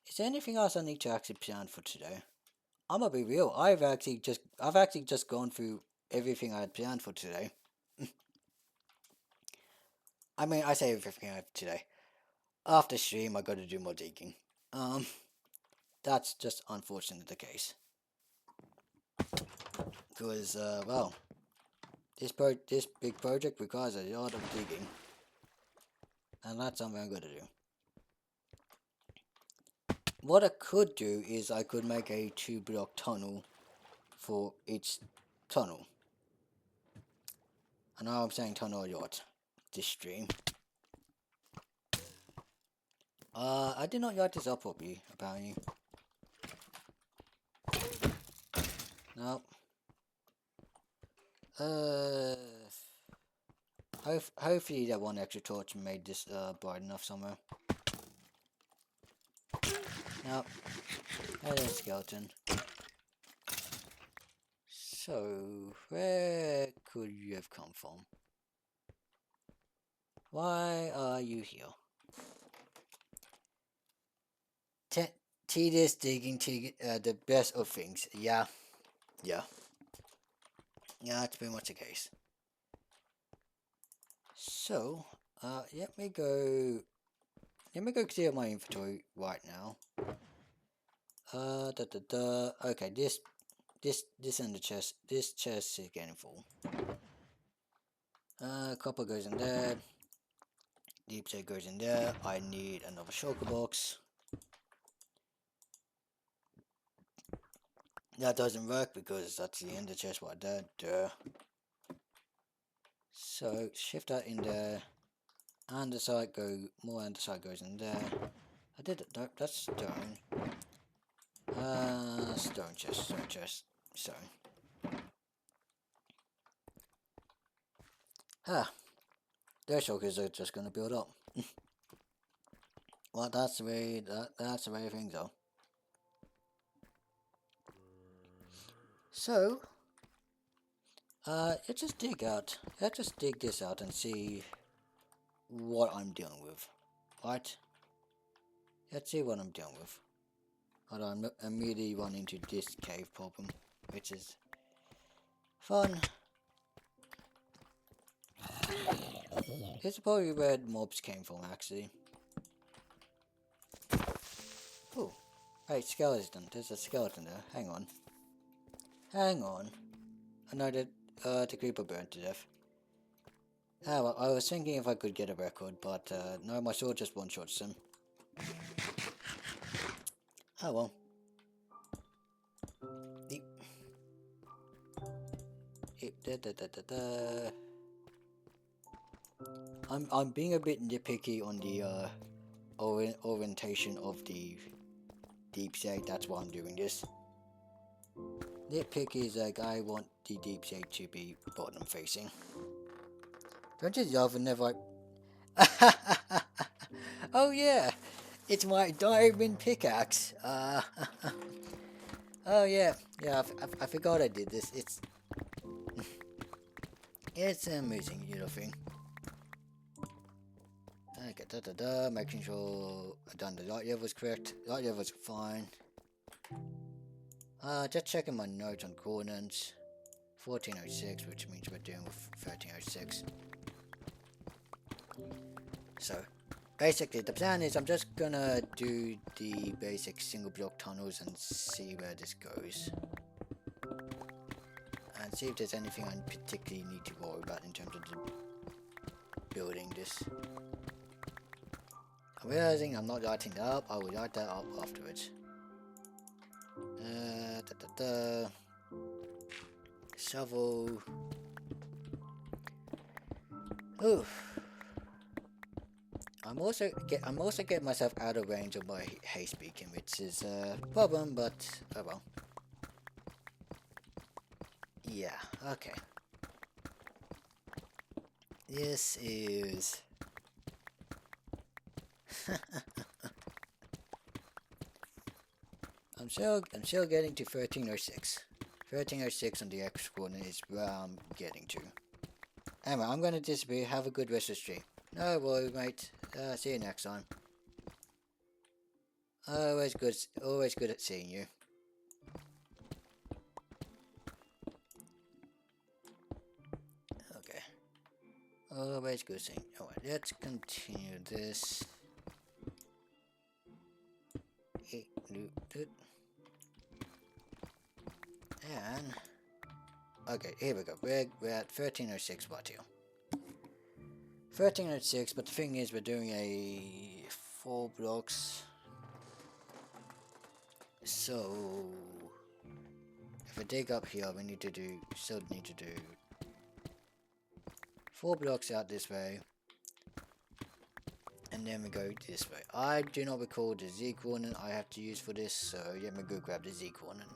Is there anything else I need to actually plan for today? I'm gonna be real. I've actually just gone through everything I had planned for today. I mean, I say everything I had today. After stream, I got to do more digging. That's just unfortunately the case. Because well, this big project requires a lot of digging, and that's something I'm gonna do. What I could do is I could make a 2-block tunnel for each tunnel. I know I'm saying tunnel a lot this stream. I did not write this up properly, apparently. Nope. Hopefully that one extra torch made this bright enough somewhere. Now, hello skeleton. So, where could you have come from? Why are you here? Tedious digging, the best of things. Yeah. Yeah, that's pretty much the case. So, let me go clear my inventory right now. Okay, this in the chest, this chest is getting full. Copper goes in there. Deep set goes in there. I need another shulker box. That doesn't work because that's the end of the chest right there. Duh. So shift that in there. Andesite more andesite goes in there. I did it. No, that's stone. Stone chest. Stone. Their shulkers are just gonna build up. Well, that's the way things are. So, let's just dig this out and see what I'm dealing with. Right? Let's see what I'm dealing with. Hold on, I immediately run into this cave problem, which is fun. This is probably where mobs came from, actually. Oh, hey, skeleton. There's a skeleton there. Hang on. I know that the creeper burned to death. Ah, well, I was thinking if I could get a record, but no, my sword just one-shots him. Oh well. I'm being a bit nitpicky on the orientation of the deep sea. That's why I'm doing this. Nitpicky is like I want the deep sea to be bottom facing. Don't you love whenever Oh yeah, it's my diamond pickaxe. Oh yeah, I forgot I did this. It's an amazing little thing. Okay, making sure I've done the light levels correct. Light levels are fine. Just checking my notes on coordinates. 1406, which means we're dealing with 1306. So, basically, the plan is I'm just gonna do the basic single block tunnels and see where this goes. And see if there's anything I particularly need to worry about in terms of building this. I'm realizing I'm not lighting that up. I will light that up afterwards. Shovel. Ooh. I'm also getting myself out of range of my haste beacon, which is a problem, but oh well. Yeah, okay. This is I'm still getting to 1306. 1306 on the X coordinate is where I'm getting to. Anyway, I'm gonna disappear. Have a good rest of the stream. No worries, mate. See you next time. Always good at seeing you. Okay. Always good seeing you. Alright, let's continue this. And okay, here we go. We're at 1306 watt here. 1306, but the thing is we're doing a 4 blocks. So if I dig up here, we still need to do 4 blocks out this way. And then we go this way. I do not recall the Z coordinate I have to use for this, so let me go grab the Z coordinate.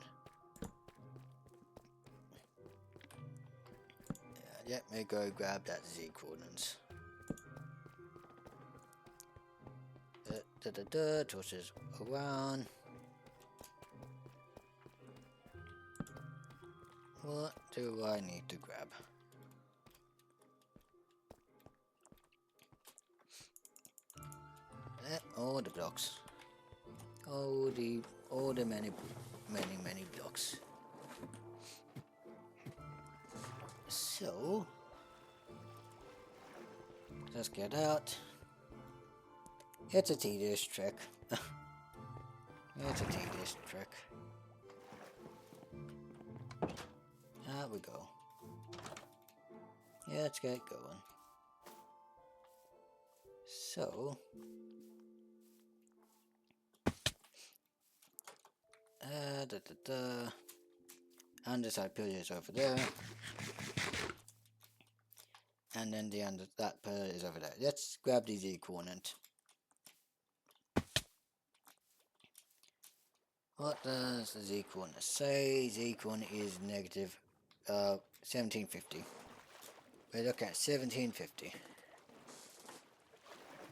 Let me go grab that Z coordinates. Tosses around. What do I need to grab? All the blocks. All the many blocks. So let's get out. It's a tedious trick. It's a tedious trick. There we go. Yeah, let's get going. So, underside pillar is over there, and then the that pillar is over there. Let's grab the Z coordinate. What does the Z coordinate say? Z coordinate is negative 1750. We're looking at 1750.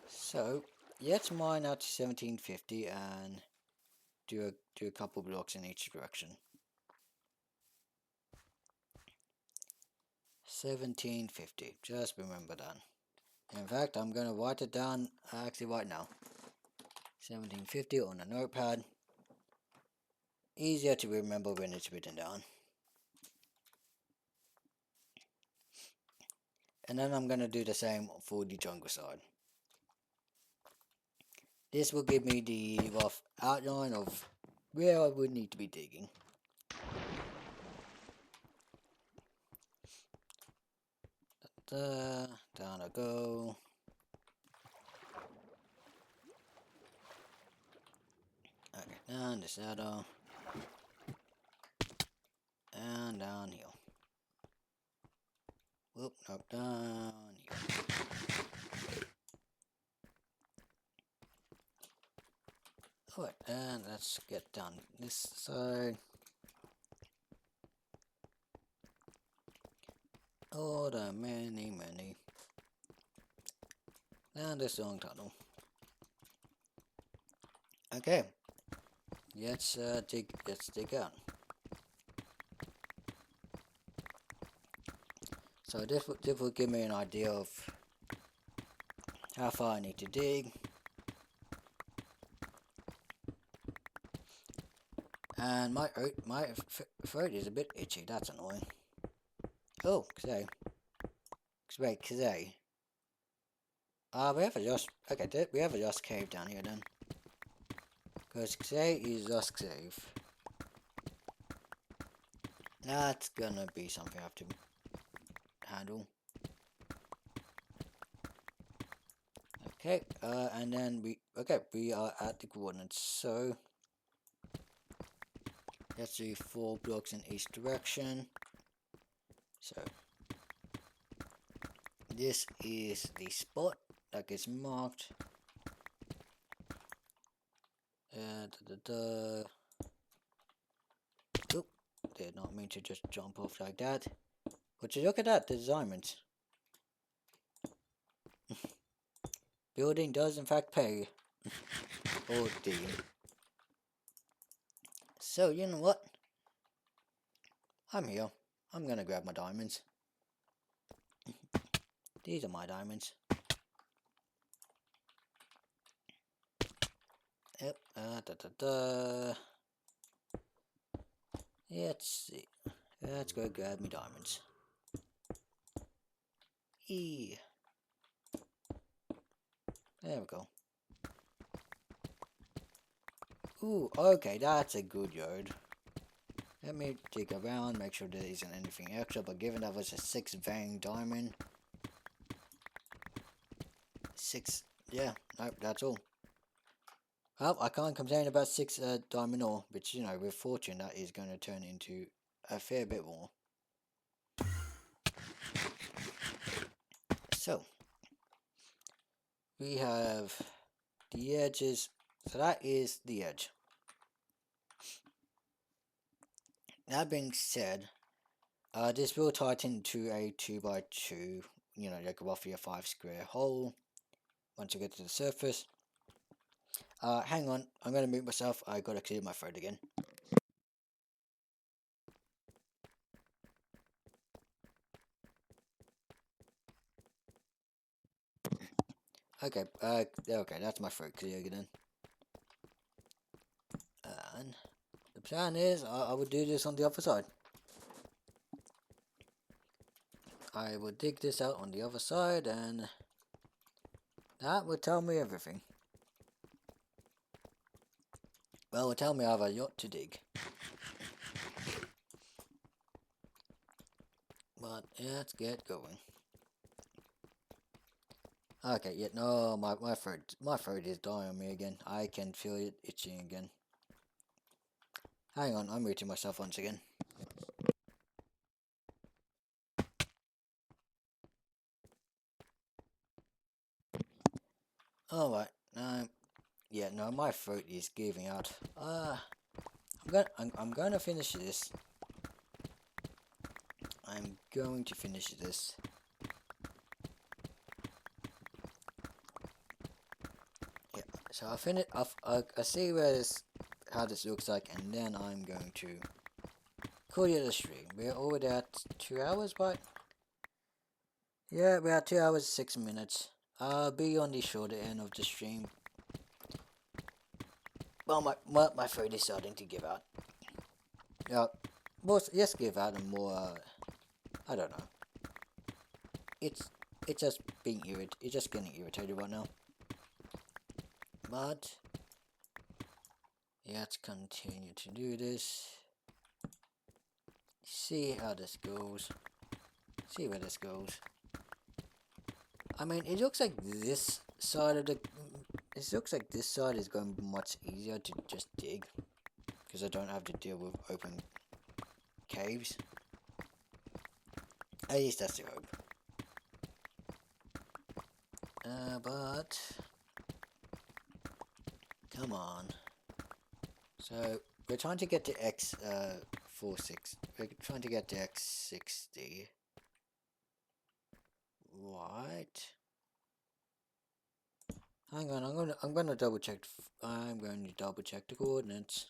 So let's mine out to 1750 and do a couple blocks in each direction. 1750. Just remember that. In fact, I'm gonna write it down actually right now. 1750 on a notepad. Easier to remember when it's written down. And then I'm gonna do the same for the jungle side. This will give me the rough outline of where I would need to be digging. Down I go. Okay, down the shadow. And down here. Whoop, nope, down here. Alright, and let's get down this side. Oh, the many. Down this long tunnel. Okay. Let's dig out. So this will give me an idea of how far I need to dig. And my throat is a bit itchy, that's annoying. Oh, Kazay. Wait, Kazay. We have a just, okay, we have a just cave down here then. Because Kazay is just cave. That's gonna be something I have to handle. Okay, and then we are at the coordinates, so let's do 4 blocks in each direction. So this is the spot that gets marked. Oop, did not mean to just jump off like that. Would you look at that, the diamonds. Building does in fact pay. Oh dear. So you know what? I'm here. I'm gonna grab my diamonds. These are my diamonds. Yep. Let's see. Let's go grab my diamonds. There we go. Ooh, okay, that's a good yard. Let me dig around, make sure there isn't anything extra, but given that was a 6 vein diamond. 6, yeah, nope, that's all. Well, I can't complain about 6 diamond ore, which, you know, with fortune, that is going to turn into a fair bit more. So, we have the edges, so that is the edge. That being said, This will tighten to a 2x2, like roughly a 5 square hole once I get to the surface. Hang on, I'm gonna mute myself. I gotta clear my throat again. Okay, okay, that's my throat clear again. And the plan is, I will do this on the other side. I will dig this out on the other side, and that will tell me everything. Well, it will tell me I have a lot to dig. But let's get going. Okay, yeah, no, my throat is dying on me again. I can feel it itching again. Hang on, I'm muting myself once again. Alright, yeah, no, my throat is giving out. I'm gonna finish this. I'm going to finish this. Yeah, so I'll finish. I see how this looks like, and then I'm going to call you the stream. We're already at 2 hours, right? Yeah, we're at 2 hours 6 minutes. I'll be on the shorter end of the stream. Well, my throat is starting to give out. Yeah, more, yes, give out and more. I don't know. It's just being irritated. It's just getting irritated right now. But yeah, let's continue to do this. See how this goes. See where this goes. I mean, it looks like this side of the. It looks like this side is going to be much easier to just dig, because I don't have to deal with open caves. At least that's the hope. But come on. So we're trying to get to X46. We're trying to get to X60. Right. Hang on, I'm gonna double check. I'm going to double check the coordinates.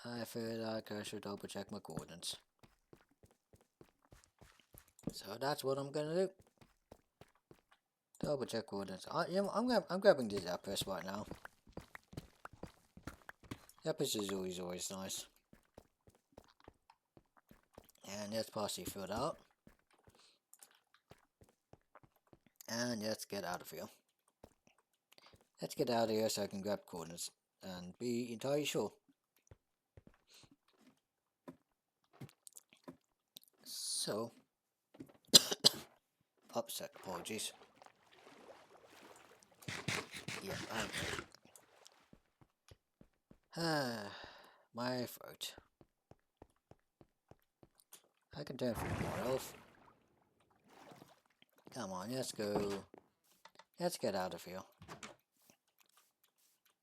I feel like I should double check my coordinates. So that's what I'm gonna do. Double check coordinates. I'm grabbing this Zappress right now. Zappress is always nice. And that's partially filled out. And let's get out of here. Let's get out of here so I can grab coordinates and be entirely sure. So, upset, apologies. Yeah, okay. My throat. I can turn for more health. Come on, let's go. Let's get out of here.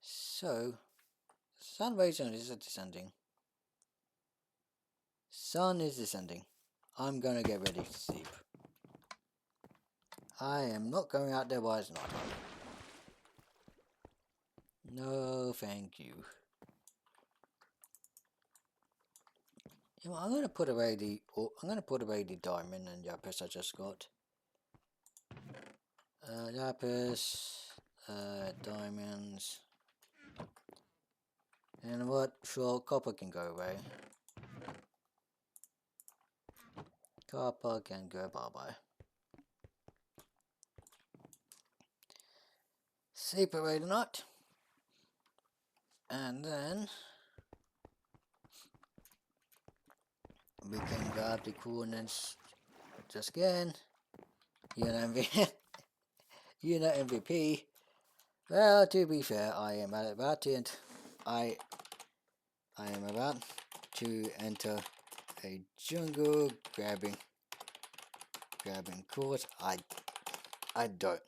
So, sun rays is descending. Sun is descending. I'm gonna get ready to sleep. I am not going out there while it's not on. No, thank you. You know, I'm gonna put away the diamond and lapis I just got. Lapis, diamonds, and what? Sure, copper can go away. Copper can go bye-bye. Sleep away the night. And then we can grab the coordinates just again. MVP. Well, to be fair, I am about to enter a jungle grabbing course. I don't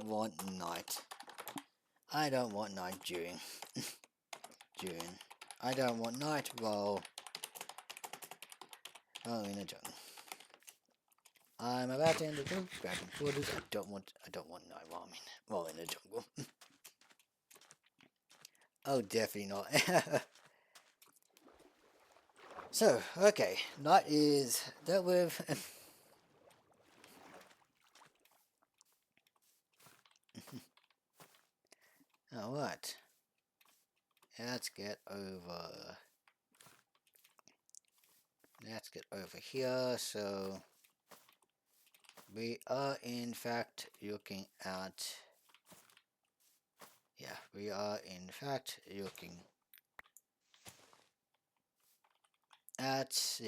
want night. I don't want night viewing. June. I don't want night while in a jungle. I'm about to enter the jungle, grabbing quarters. I don't want night while in the jungle. Oh, definitely not. So, okay, night is dealt with. Alright. Let's get over here. So we are in fact looking at we are in fact looking at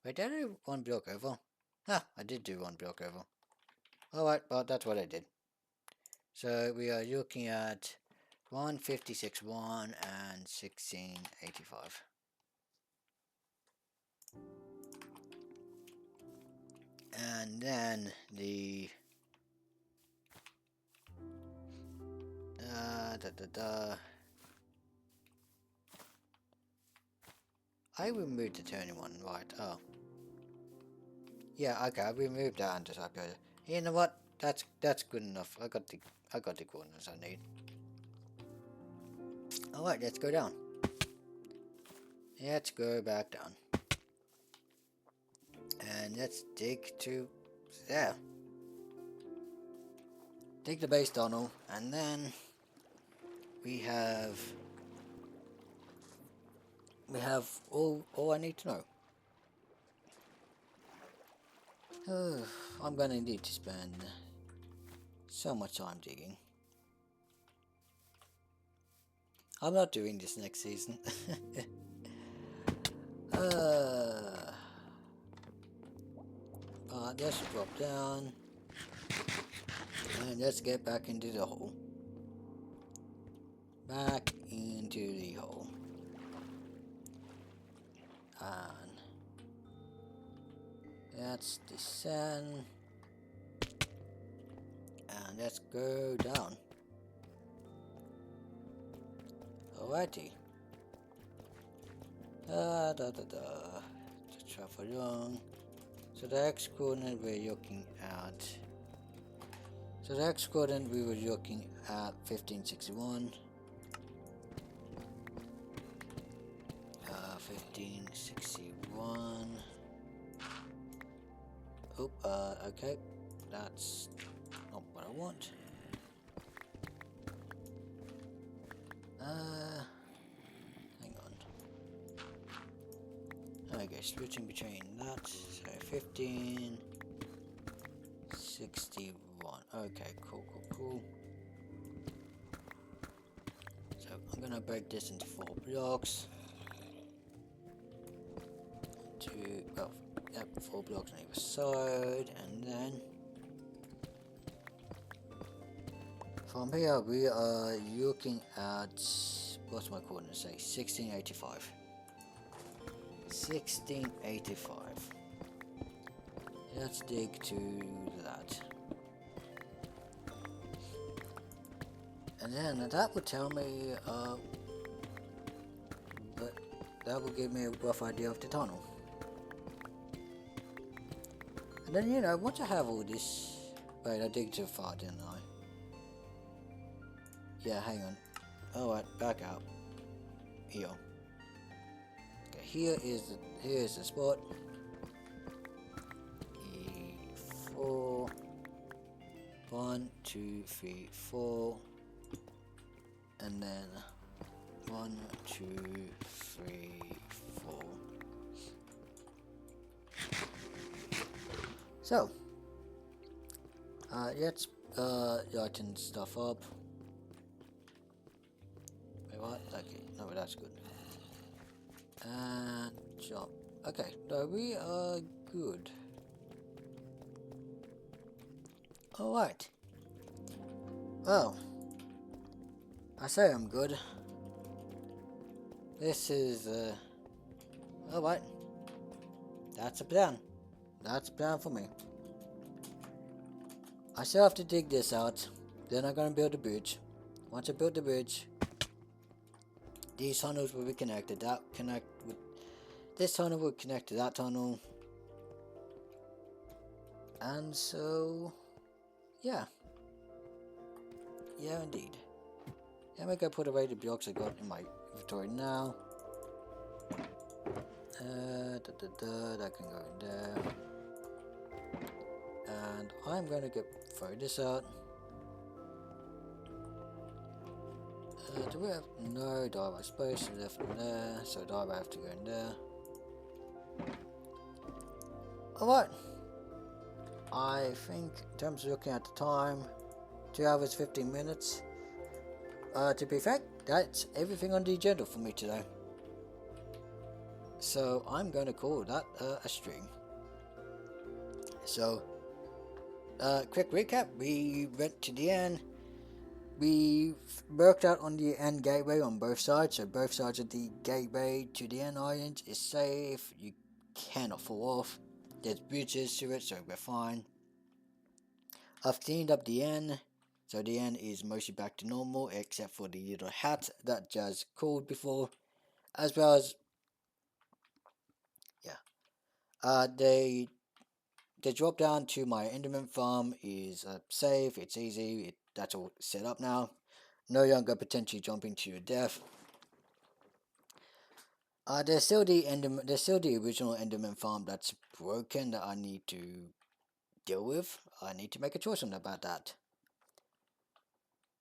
wait, did I do one block over? I did do one block over. Alright, well that's what I did. So we are looking at 156.1 and 1685. And then the I removed the turning one, right? Oh, yeah. Okay, I removed that and just upgraded. You know what? That's good enough. I got the coordinates I need. All right, let's go down. Let's go back down, and let's dig to there. Dig the base tunnel, and then we have all I need to know. I'm gonna need to spend so much time digging. I'm not doing this next season. Let's drop down and let's get back into the hole. Back into the hole. And let's descend. And let's go down. Alrighty. Just travel along. So the X coordinate we're looking at. So the X coordinate we were looking at 1561. 1561. Oh, okay. That's not what I want. Hang on. Okay, switching between that. So 1561. Okay, cool. So I'm gonna break this into 4 blocks. 4 blocks on either side, and then from here we are looking at, what's my coordinates say? 1685. 1685. Let's dig to that. And then that would tell me, that will give me a rough idea of the tunnel. And then, you know, once I have all this... Wait, I dig too far, didn't I? Yeah, hang on. Alright, back out. Here. Okay, here is the spot. E4. 1, 2, 3, 4. And then 1, 2, 3, 4. So, let's lighten stuff up. Wait, what? Okay, no, that's good. And jump. Okay, so we are good. Alright. Well, I say I'm good. This is, alright. That's a plan. That's a plan for me. I still have to dig this out. Then I'm gonna build a bridge. Once I build the bridge, these tunnels will be connected. That connect with this tunnel will connect to that tunnel. And so, yeah. Yeah, indeed. I'm gonna put away the blocks I got in my inventory now. That can go in there. And I'm gonna throw this out. Do we have no dive space left in there? So dive have to go in there. Alright. I think in terms of looking at the time, 2 hours 15 minutes. To be frank, that's everything on the agenda for me today. So I'm going to call that a stream. So, quick recap, we went to the end. We worked out on the end gateway on both sides, so both sides of the gateway to the end island is safe. You cannot fall off. There's bridges to it, so we're fine. I've cleaned up the end, so the end is mostly back to normal, except for the little hat that Jazz called before, as well as, yeah. The drop down to my Enderman farm is safe, it's easy, that's all set up now. No longer potentially jumping to your death. There's still the original Enderman farm that's broken that I need to deal with. I need to make a choice about that.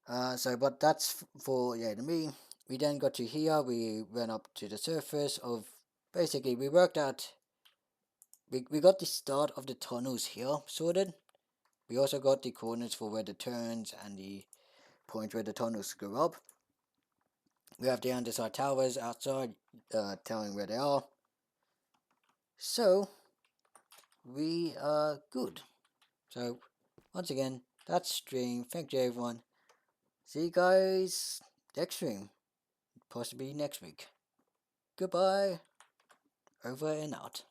But that's for yeah, me. We then got to here. We went up to the surface of. Basically, we worked out. We got the start of the tunnels here sorted. We also got the coordinates for where the turns and the point where the tunnels go up. We have the underside towers outside, telling where they are. So, we are good. So, once again, that's stream. Thank you, everyone. See you guys next stream. Possibly next week. Goodbye. Over and out.